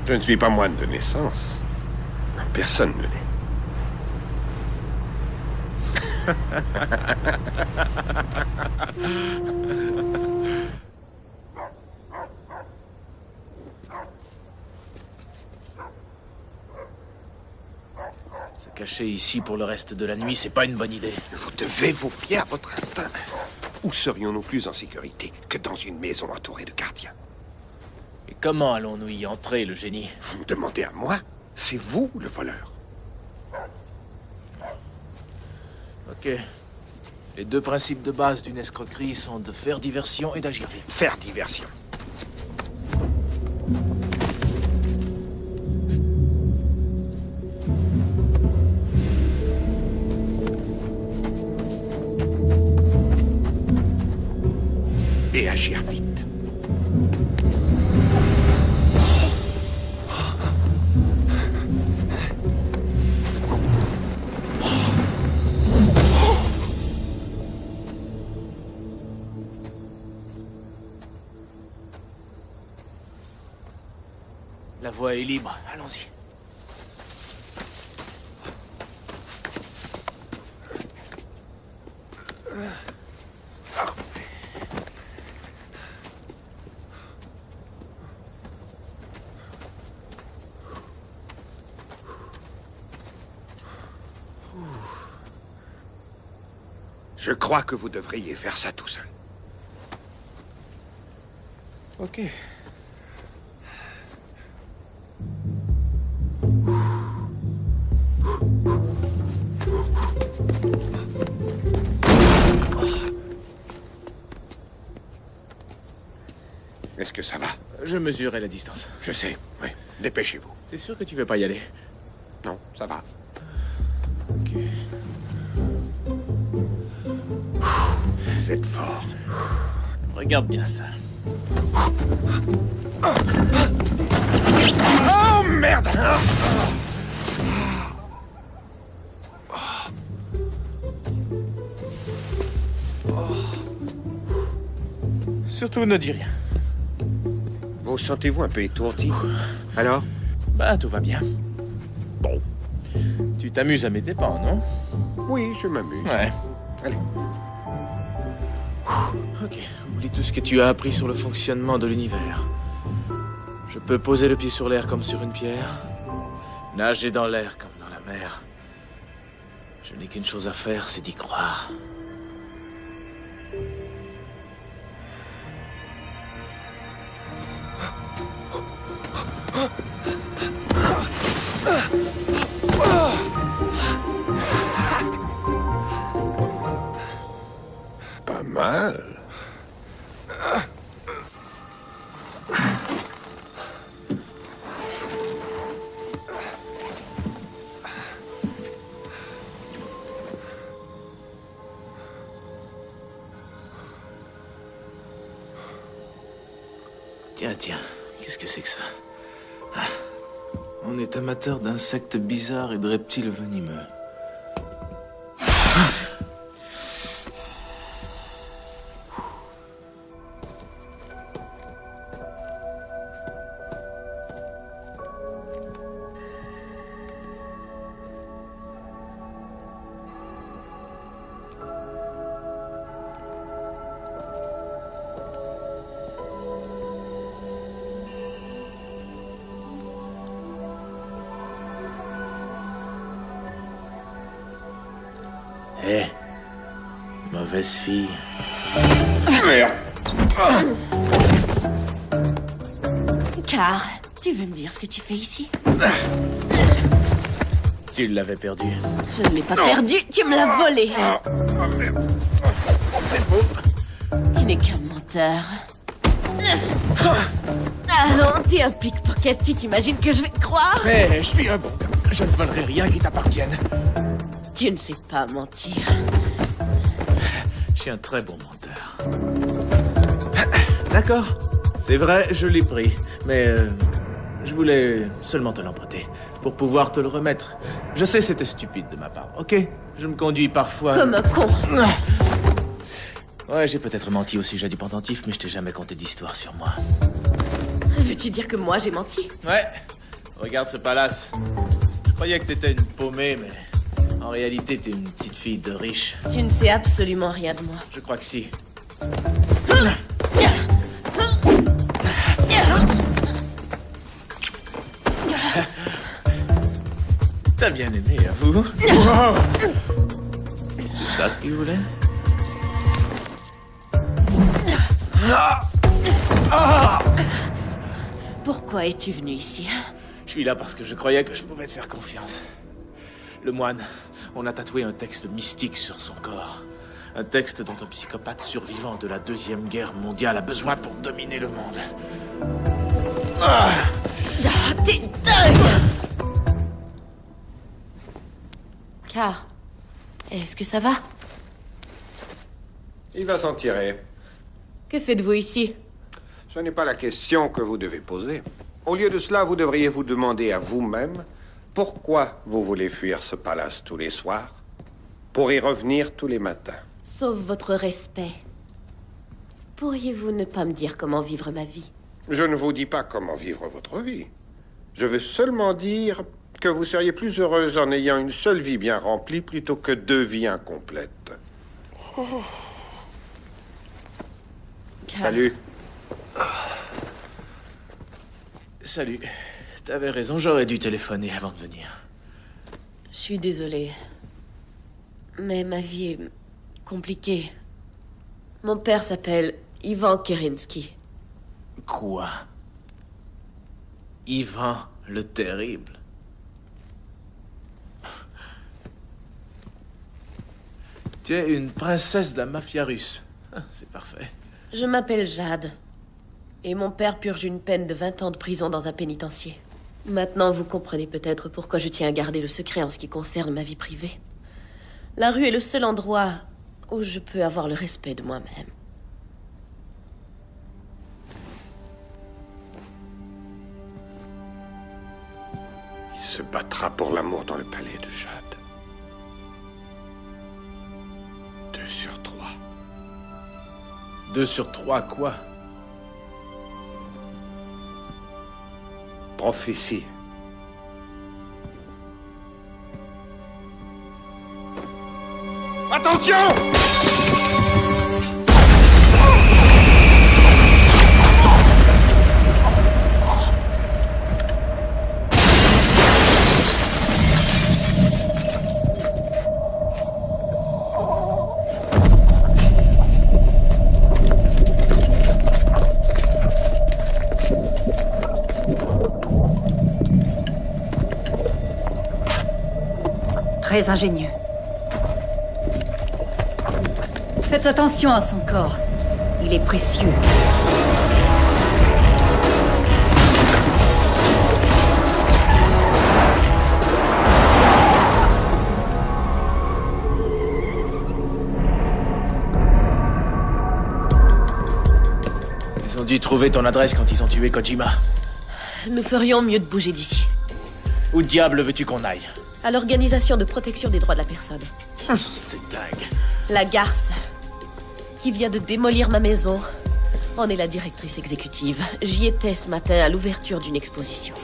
Je ne suis pas moine de naissance. Personne ne l'est. Se cacher ici pour le reste de la nuit, c'est pas une bonne idée. Vous devez vous fier à votre instinct. Où serions-nous plus en sécurité que dans une maison entourée de gardiens? Et comment allons-nous y entrer, le génie? Vous me demandez à moi? C'est vous, le voleur. Ok. Les deux principes de base d'une escroquerie sont de faire diversion et d'agir vite. Faire diversion. Et agir vite. La voie est libre, allons-y. Je crois que vous devriez faire ça tout seul. Ok. Est-ce que ça va? Je mesurerai la distance. Je sais, oui. Dépêchez-vous. T'es sûr que tu veux pas y aller? Non, ça va. Ok. Vous êtes fort. Regarde bien ça. Oh merde! Surtout ne dis rien. Vous sentez-vous un peu étourdi? Alors? Bah, tout va bien. Bon. Tu t'amuses à mes dépens, non? Oui, je m'amuse. Ouais. Allez. Ok, oublie tout ce que tu as appris sur le fonctionnement de l'univers. Je peux poser le pied sur l'air comme sur une pierre, nager dans l'air comme dans la mer. Je n'ai qu'une chose à faire, c'est d'y croire. Pas mal. Tiens, qu'est-ce que c'est que ça? Ah, on est amateur d'insectes bizarres et de reptiles venimeux. Hé, mauvaise fille. Merde. Car, tu veux me dire ce que tu fais ici? Tu l'avais perdu. Je ne l'ai pas perdu, tu me l'as volé. C'est beau. Tu n'es qu'un menteur. Allons, t'es un pickpocket, tu t'imagines que je vais te croire? Mais je suis un bon gars. Je ne volerai rien qui t'appartienne. Tu ne sais pas mentir. Je suis un très bon menteur. D'accord. C'est vrai, je l'ai pris. Mais je voulais seulement te l'emprunter. Pour pouvoir te le remettre. Je sais, c'était stupide de ma part, ok? Je me conduis parfois... Comme un con. Ouais, j'ai peut-être menti au sujet du pendentif, mais je t'ai jamais conté d'histoire sur moi. Veux-tu dire que moi, j'ai menti? Ouais. Regarde ce palace. Je croyais que t'étais une paumée, mais... En réalité, t'es une petite fille de riche. Tu ne sais absolument rien de moi. Je crois que si. T'as bien aimé, avoue. C'est ça que tu voulais? Pourquoi es-tu venu ici? Je suis là parce que je croyais que je pouvais te faire confiance. Le moine, on a tatoué un texte mystique sur son corps. Un texte dont un psychopathe survivant de la Deuxième Guerre mondiale a besoin pour dominer le monde. T'es dingue! Car, est-ce que ça va? Il va s'en tirer. Que faites-vous ici? Ce n'est pas la question que vous devez poser. Au lieu de cela, vous devriez vous demander à vous-même pourquoi vous voulez fuir ce palace tous les soirs, pour y revenir tous les matins. Sauf votre respect. Pourriez-vous ne pas me dire comment vivre ma vie? Je ne vous dis pas comment vivre votre vie. Je veux seulement dire que vous seriez plus heureuse en ayant une seule vie bien remplie plutôt que 2 vies incomplètes. Salut. Salut. T'avais raison, j'aurais dû téléphoner avant de venir. Je suis désolée. Mais ma vie est compliquée. Mon père s'appelle Ivan Kerensky. Quoi? Ivan le Terrible? Tu es une princesse de la mafia russe. Ah, c'est parfait. Je m'appelle Jade. Et mon père purge une peine de 20 ans de prison dans un pénitencier. Maintenant, vous comprenez peut-être pourquoi je tiens à garder le secret en ce qui concerne ma vie privée. La rue est le seul endroit où je peux avoir le respect de moi-même. Il se battra pour l'amour dans le palais de Jade. 2 sur 3. 2 sur 3 quoi? Prophétie. Attention! Très ingénieux. Faites attention à son corps. Il est précieux. Ils ont dû trouver ton adresse quand ils ont tué Kojima. Nous ferions mieux de bouger d'ici. Où diable veux-tu qu'on aille? À l'Organisation de protection des droits de la personne. C'est dingue. La garce, qui vient de démolir ma maison, en est la directrice exécutive. J'y étais ce matin à l'ouverture d'une exposition.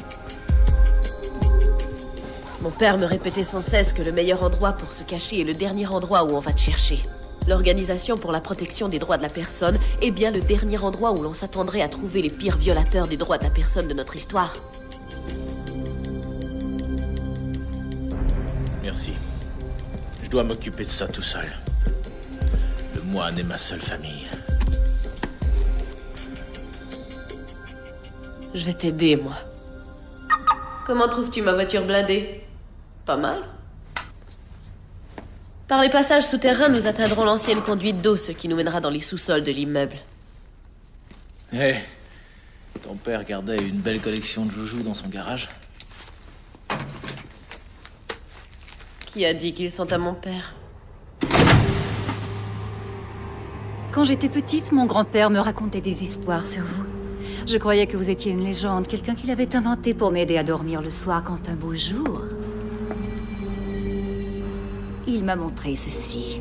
Mon père me répétait sans cesse que le meilleur endroit pour se cacher est le dernier endroit où on va te chercher. L'Organisation pour la protection des droits de la personne est bien le dernier endroit où l'on s'attendrait à trouver les pires violateurs des droits de la personne de notre histoire. Merci. Je dois m'occuper de ça tout seul. Le moine est ma seule famille. Je vais t'aider, moi. Comment trouves-tu ma voiture blindée? Pas mal. Par les passages souterrains, nous atteindrons l'ancienne conduite d'eau, ce qui nous mènera dans les sous-sols de l'immeuble. Hé, ton père gardait une belle collection de joujoux dans son garage. Qui a dit qu'ils sont à mon père? Quand j'étais petite, mon grand-père me racontait des histoires sur vous. Je croyais que vous étiez une légende, quelqu'un qu'il avait inventé pour m'aider à dormir le soir quand un beau jour... il m'a montré ceci.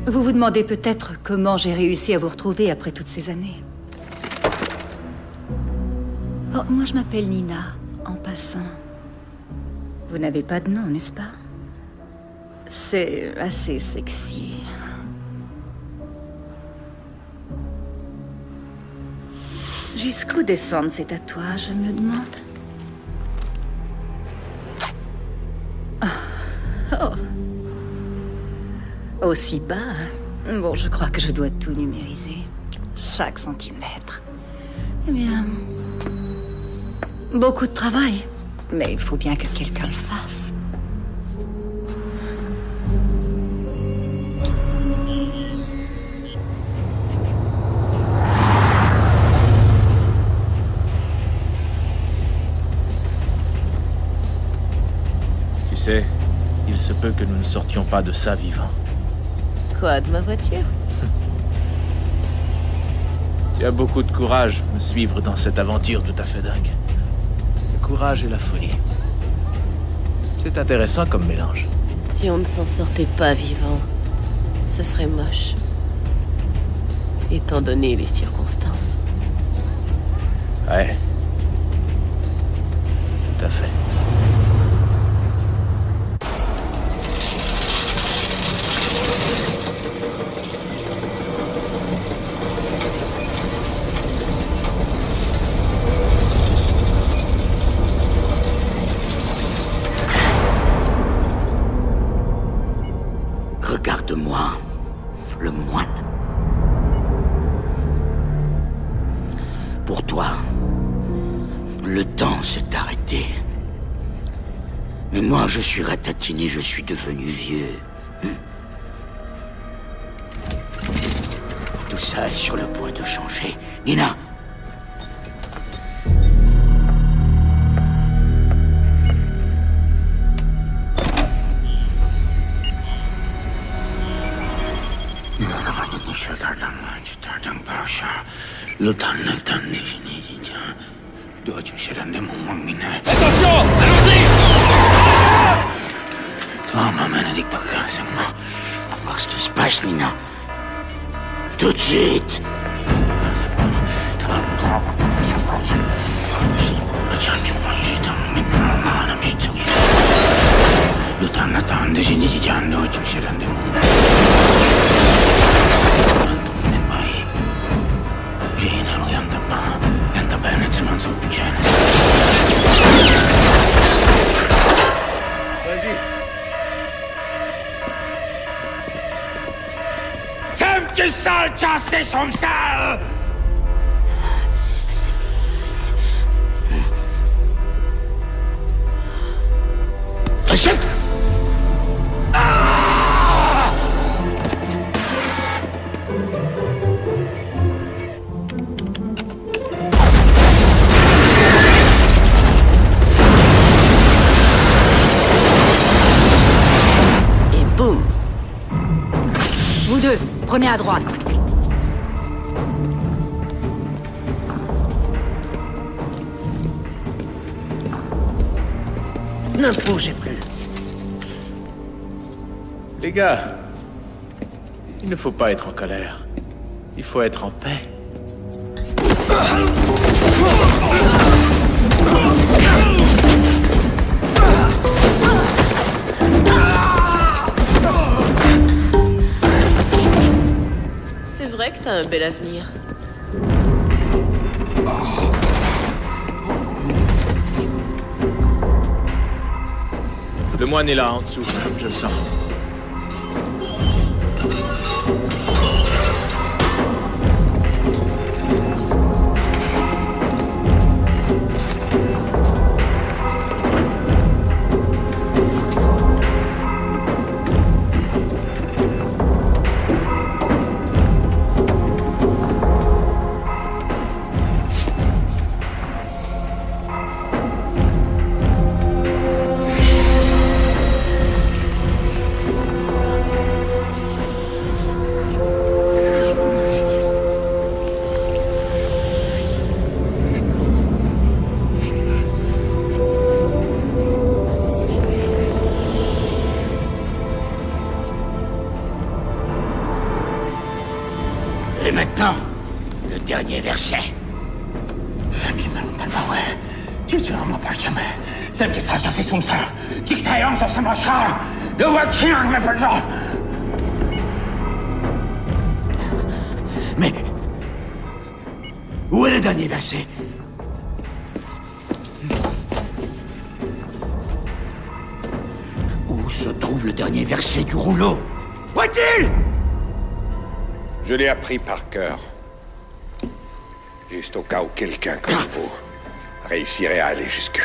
Vous vous demandez peut-être comment j'ai réussi à vous retrouver après toutes ces années. Oh, moi je m'appelle Nina, en passant. Vous n'avez pas de nom, n'est-ce pas? C'est assez sexy. Jusqu'où descendent ces tatouages, je me le demande. Oh. Aussi bas, hein? Bon, je crois que je dois tout numériser. Chaque centimètre. Eh bien... beaucoup de travail. Mais il faut bien que quelqu'un le fasse. Tu sais, il se peut que nous ne sortions pas de ça vivants. Quoi, de ma voiture? Tu as beaucoup de courage me suivre dans cette aventure tout à fait dingue. Le courage et la folie. C'est intéressant comme mélange. Si on ne s'en sortait pas vivant, ce serait moche. Étant donné les circonstances. Ouais. Tout à fait. Regarde-moi, le moine. Pour toi, le temps s'est arrêté. Mais moi, je suis ratatiné, je suis devenu vieux. Tout ça est sur le point de changer. Nina! Nina. Tout de suite. Vas-y. Femke sale cassé som sale! Et boum! Vous deux, prenez à droite. Ne bougez plus. Les gars, il ne faut pas être en colère. Il faut être en paix. C'est vrai que t'as un bel avenir. Le moine est là, en dessous. Je le sens. Et maintenant, le dernier verset. Mais où est le dernier verset? Où se trouve le dernier verset du rouleau? Où est-il? Je l'ai appris par cœur. Juste au cas où quelqu'un comme vous réussirait à aller jusque-là.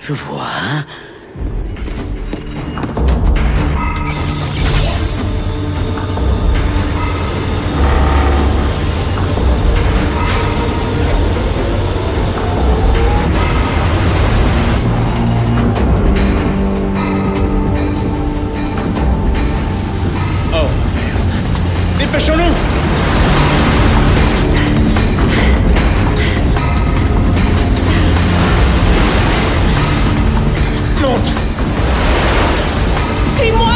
Je vois, hein? Oh, merde. Dépêchons-nous! Monte! Suis-moi!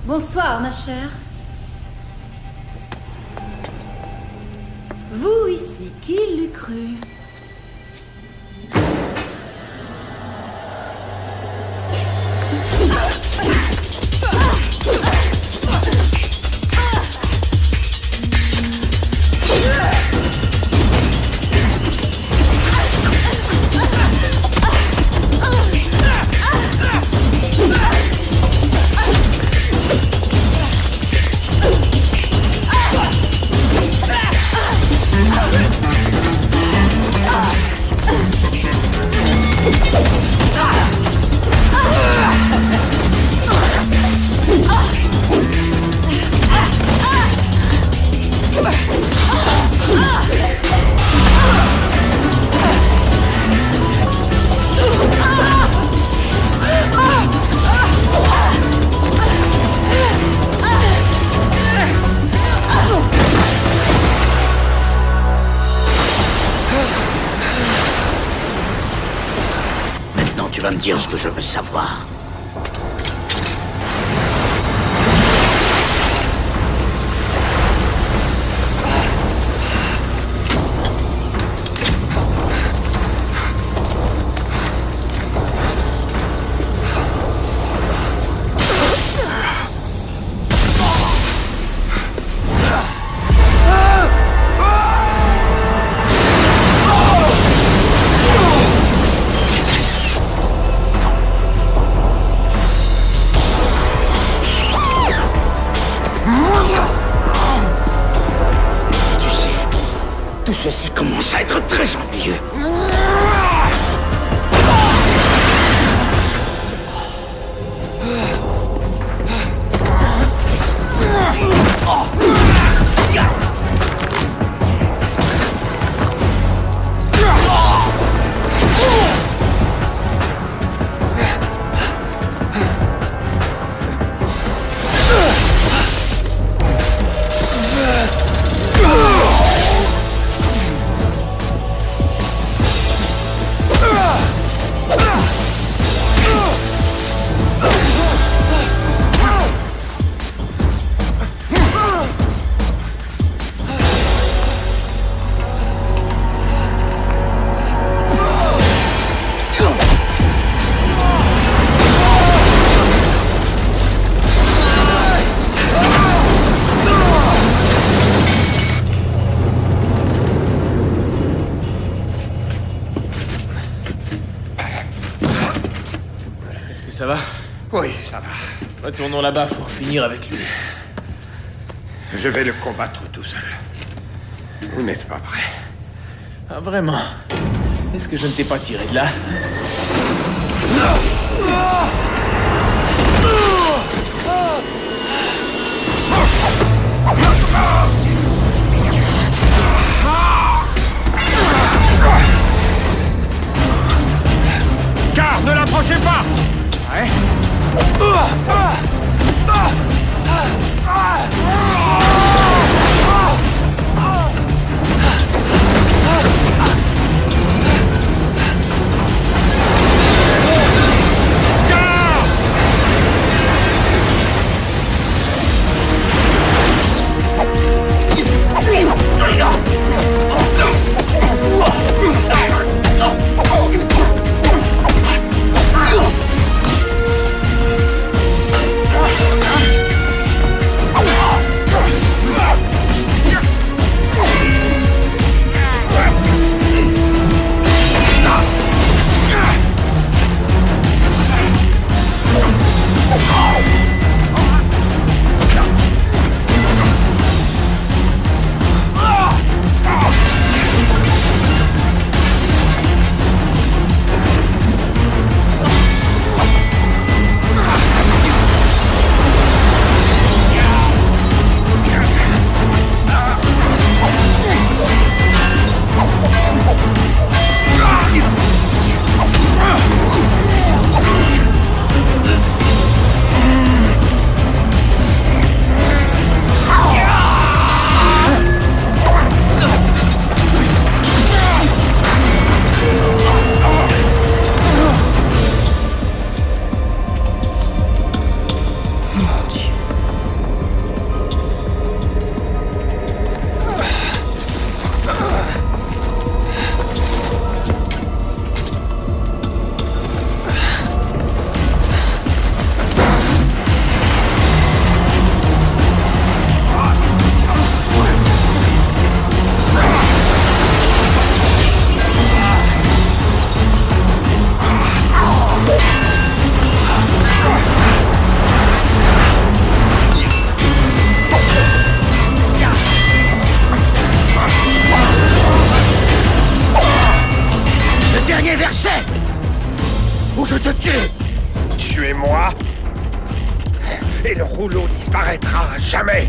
Bonsoir, ma chère. Vous ici, qui l'eût cru? Tu vas me dire ce que je veux savoir. Tout ceci commence à être très ennuyeux. Ça va? Oui, ça va. Retournons là-bas, faut en finir avec lui. Je vais le combattre tout seul. Vous n'êtes pas prêt. Ah, vraiment? Est-ce que je ne t'ai pas tiré de là? Car ne l'approchez pas! Ouais. Verset ou je te tue. Tuez-moi et le rouleau disparaîtra à jamais.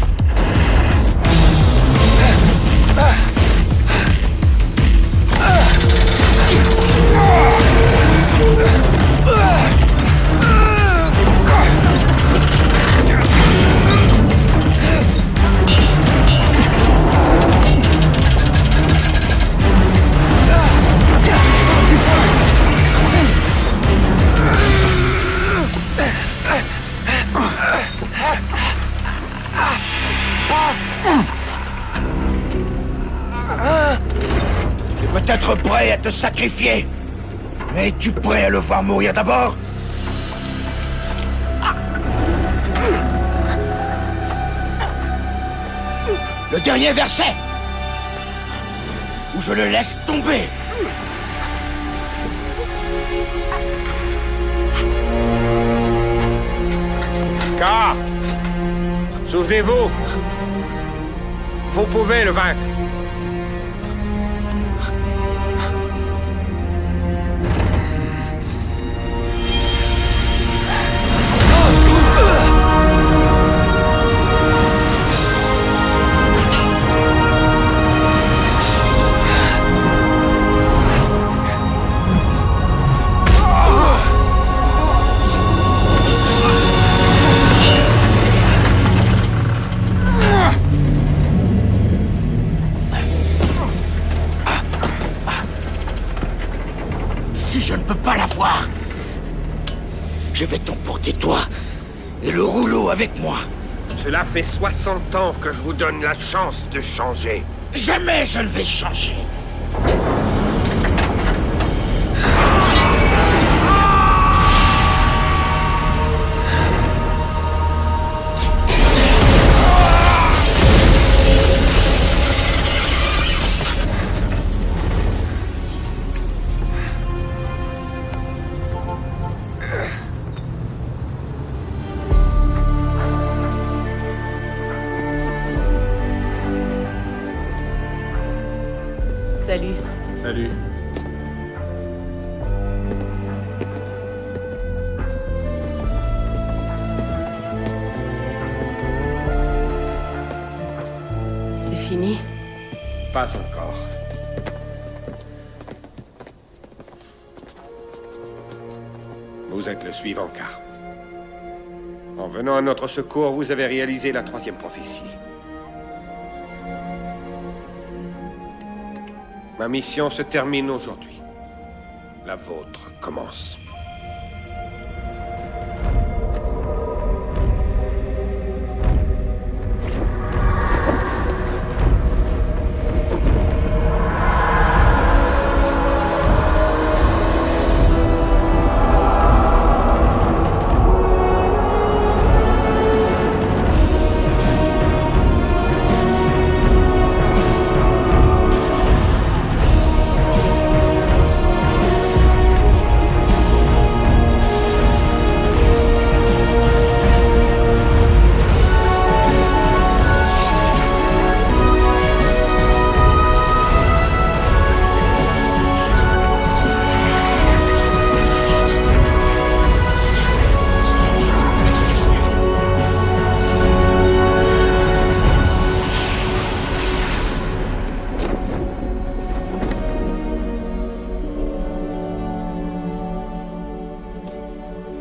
te sacrifier. Mais es-tu prêt à le voir mourir d'abord? Le dernier verset, où je le laisse tomber. Car, souvenez-vous, vous pouvez le vaincre. Si je ne peux pas la voir, je vais t'emporter toi et le rouleau avec moi. Cela fait 60 ans que je vous donne la chance de changer. Jamais je ne vais changer. Salut. Salut. C'est fini? Pas encore. Vous êtes le suivant, Car. En venant à notre secours, vous avez réalisé la 3e prophétie. Ma mission se termine aujourd'hui. La vôtre commence.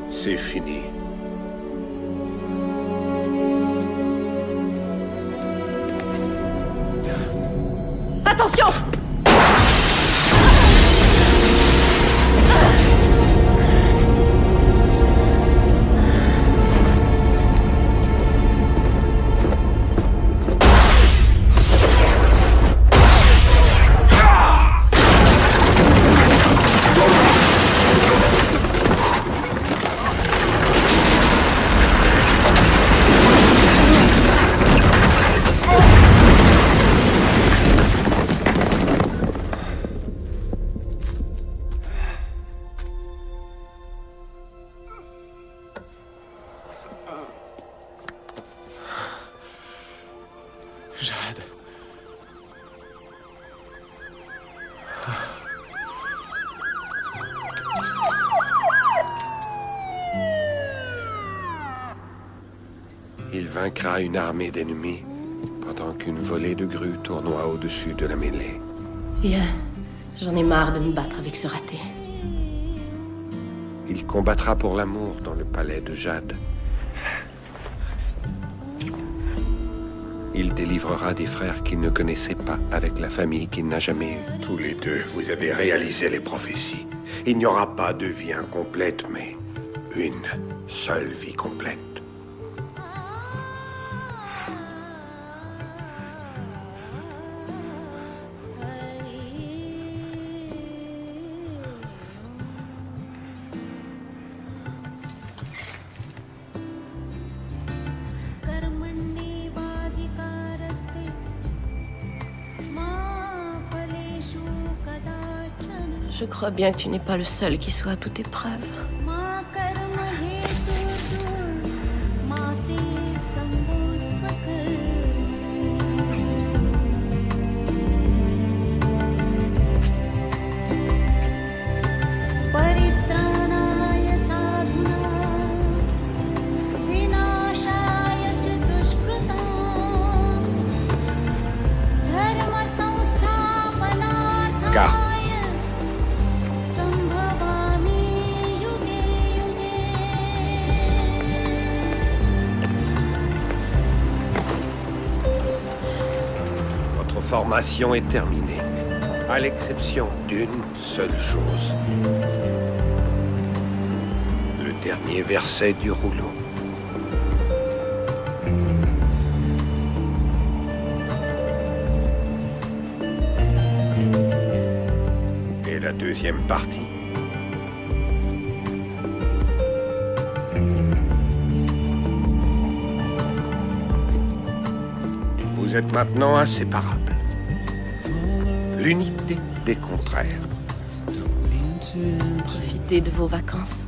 C'est fini. Attention! Jade. Il vaincra une armée d'ennemis pendant qu'une volée de grues tournoie au-dessus de la mêlée. Viens, j'en ai marre de me battre avec ce raté. Il combattra pour l'amour dans le palais de Jade. Il délivrera des frères qu'il ne connaissait pas avec la famille qu'il n'a jamais eue. Tous les deux, vous avez réalisé les prophéties. Il n'y aura pas de vie incomplète, mais une seule vie complète. Je crois bien que tu n'es pas le seul qui soit à toute épreuve. Votre formation est terminée, à l'exception d'une seule chose. Le dernier verset du rouleau. Et la deuxième partie. Vous êtes maintenant inséparables. L'unité des contraires. Profitez de vos vacances.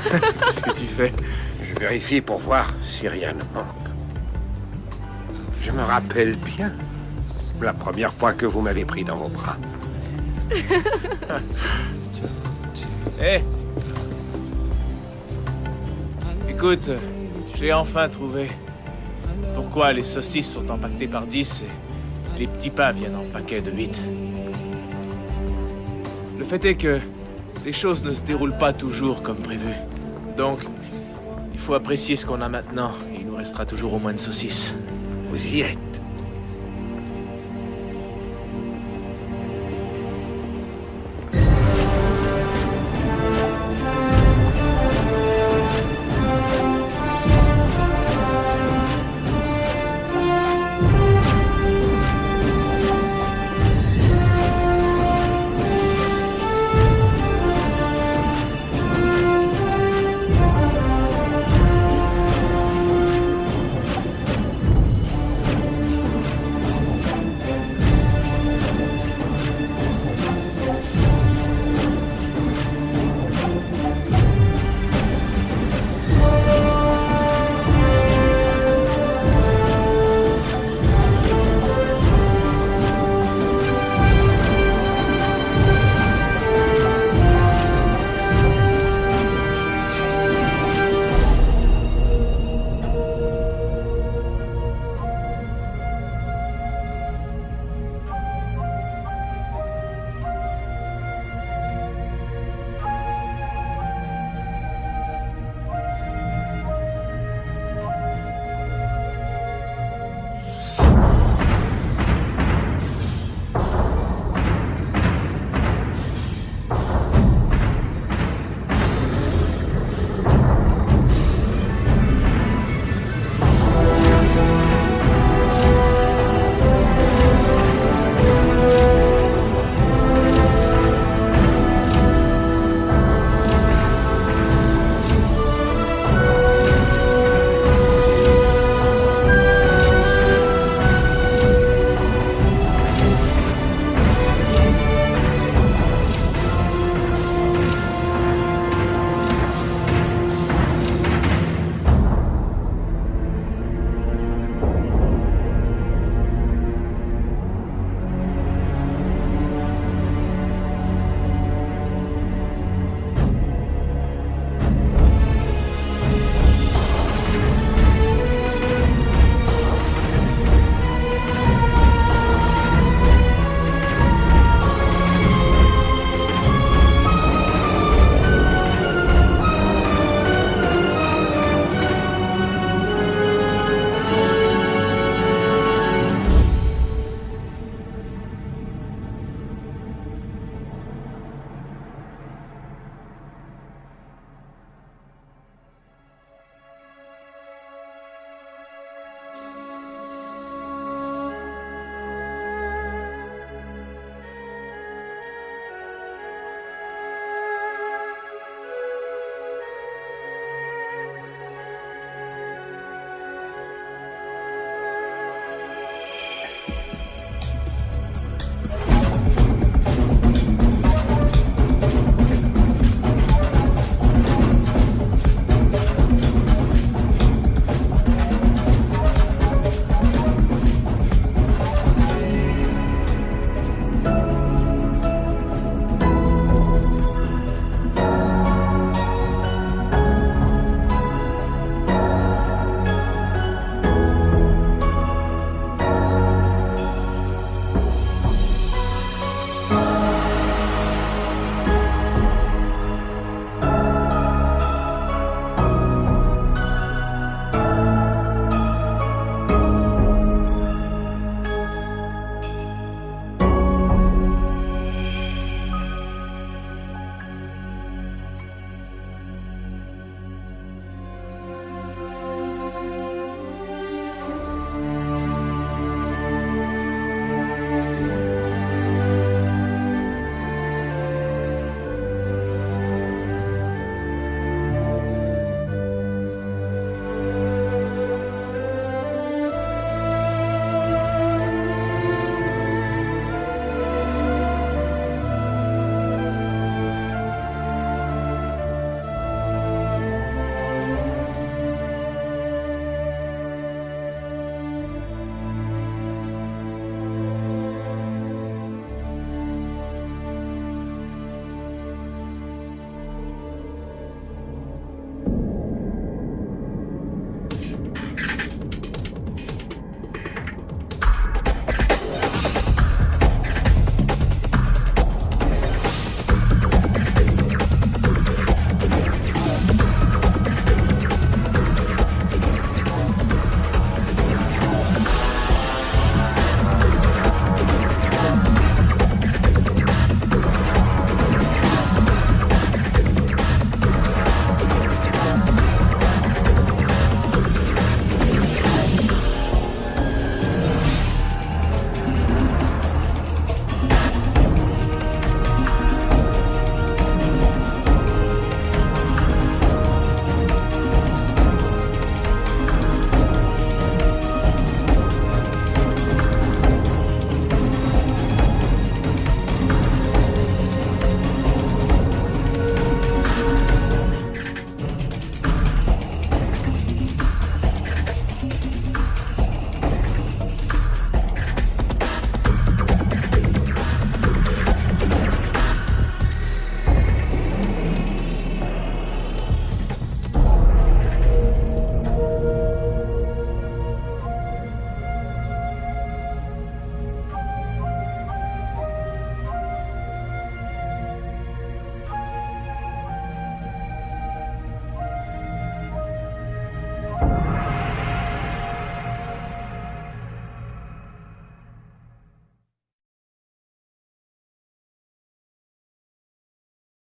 Qu'est-ce que tu fais? Je vérifie pour voir si rien ne manque. Je me rappelle bien la première fois que vous m'avez pris dans vos bras. Hé Écoute, j'ai enfin trouvé pourquoi les saucisses sont empaquetées par 10 et les petits pains viennent en paquets de 8. Le fait est que les choses ne se déroulent pas toujours comme prévu. Donc, il faut apprécier ce qu'on a maintenant et il nous restera toujours au moins de saucisses. Vous y êtes.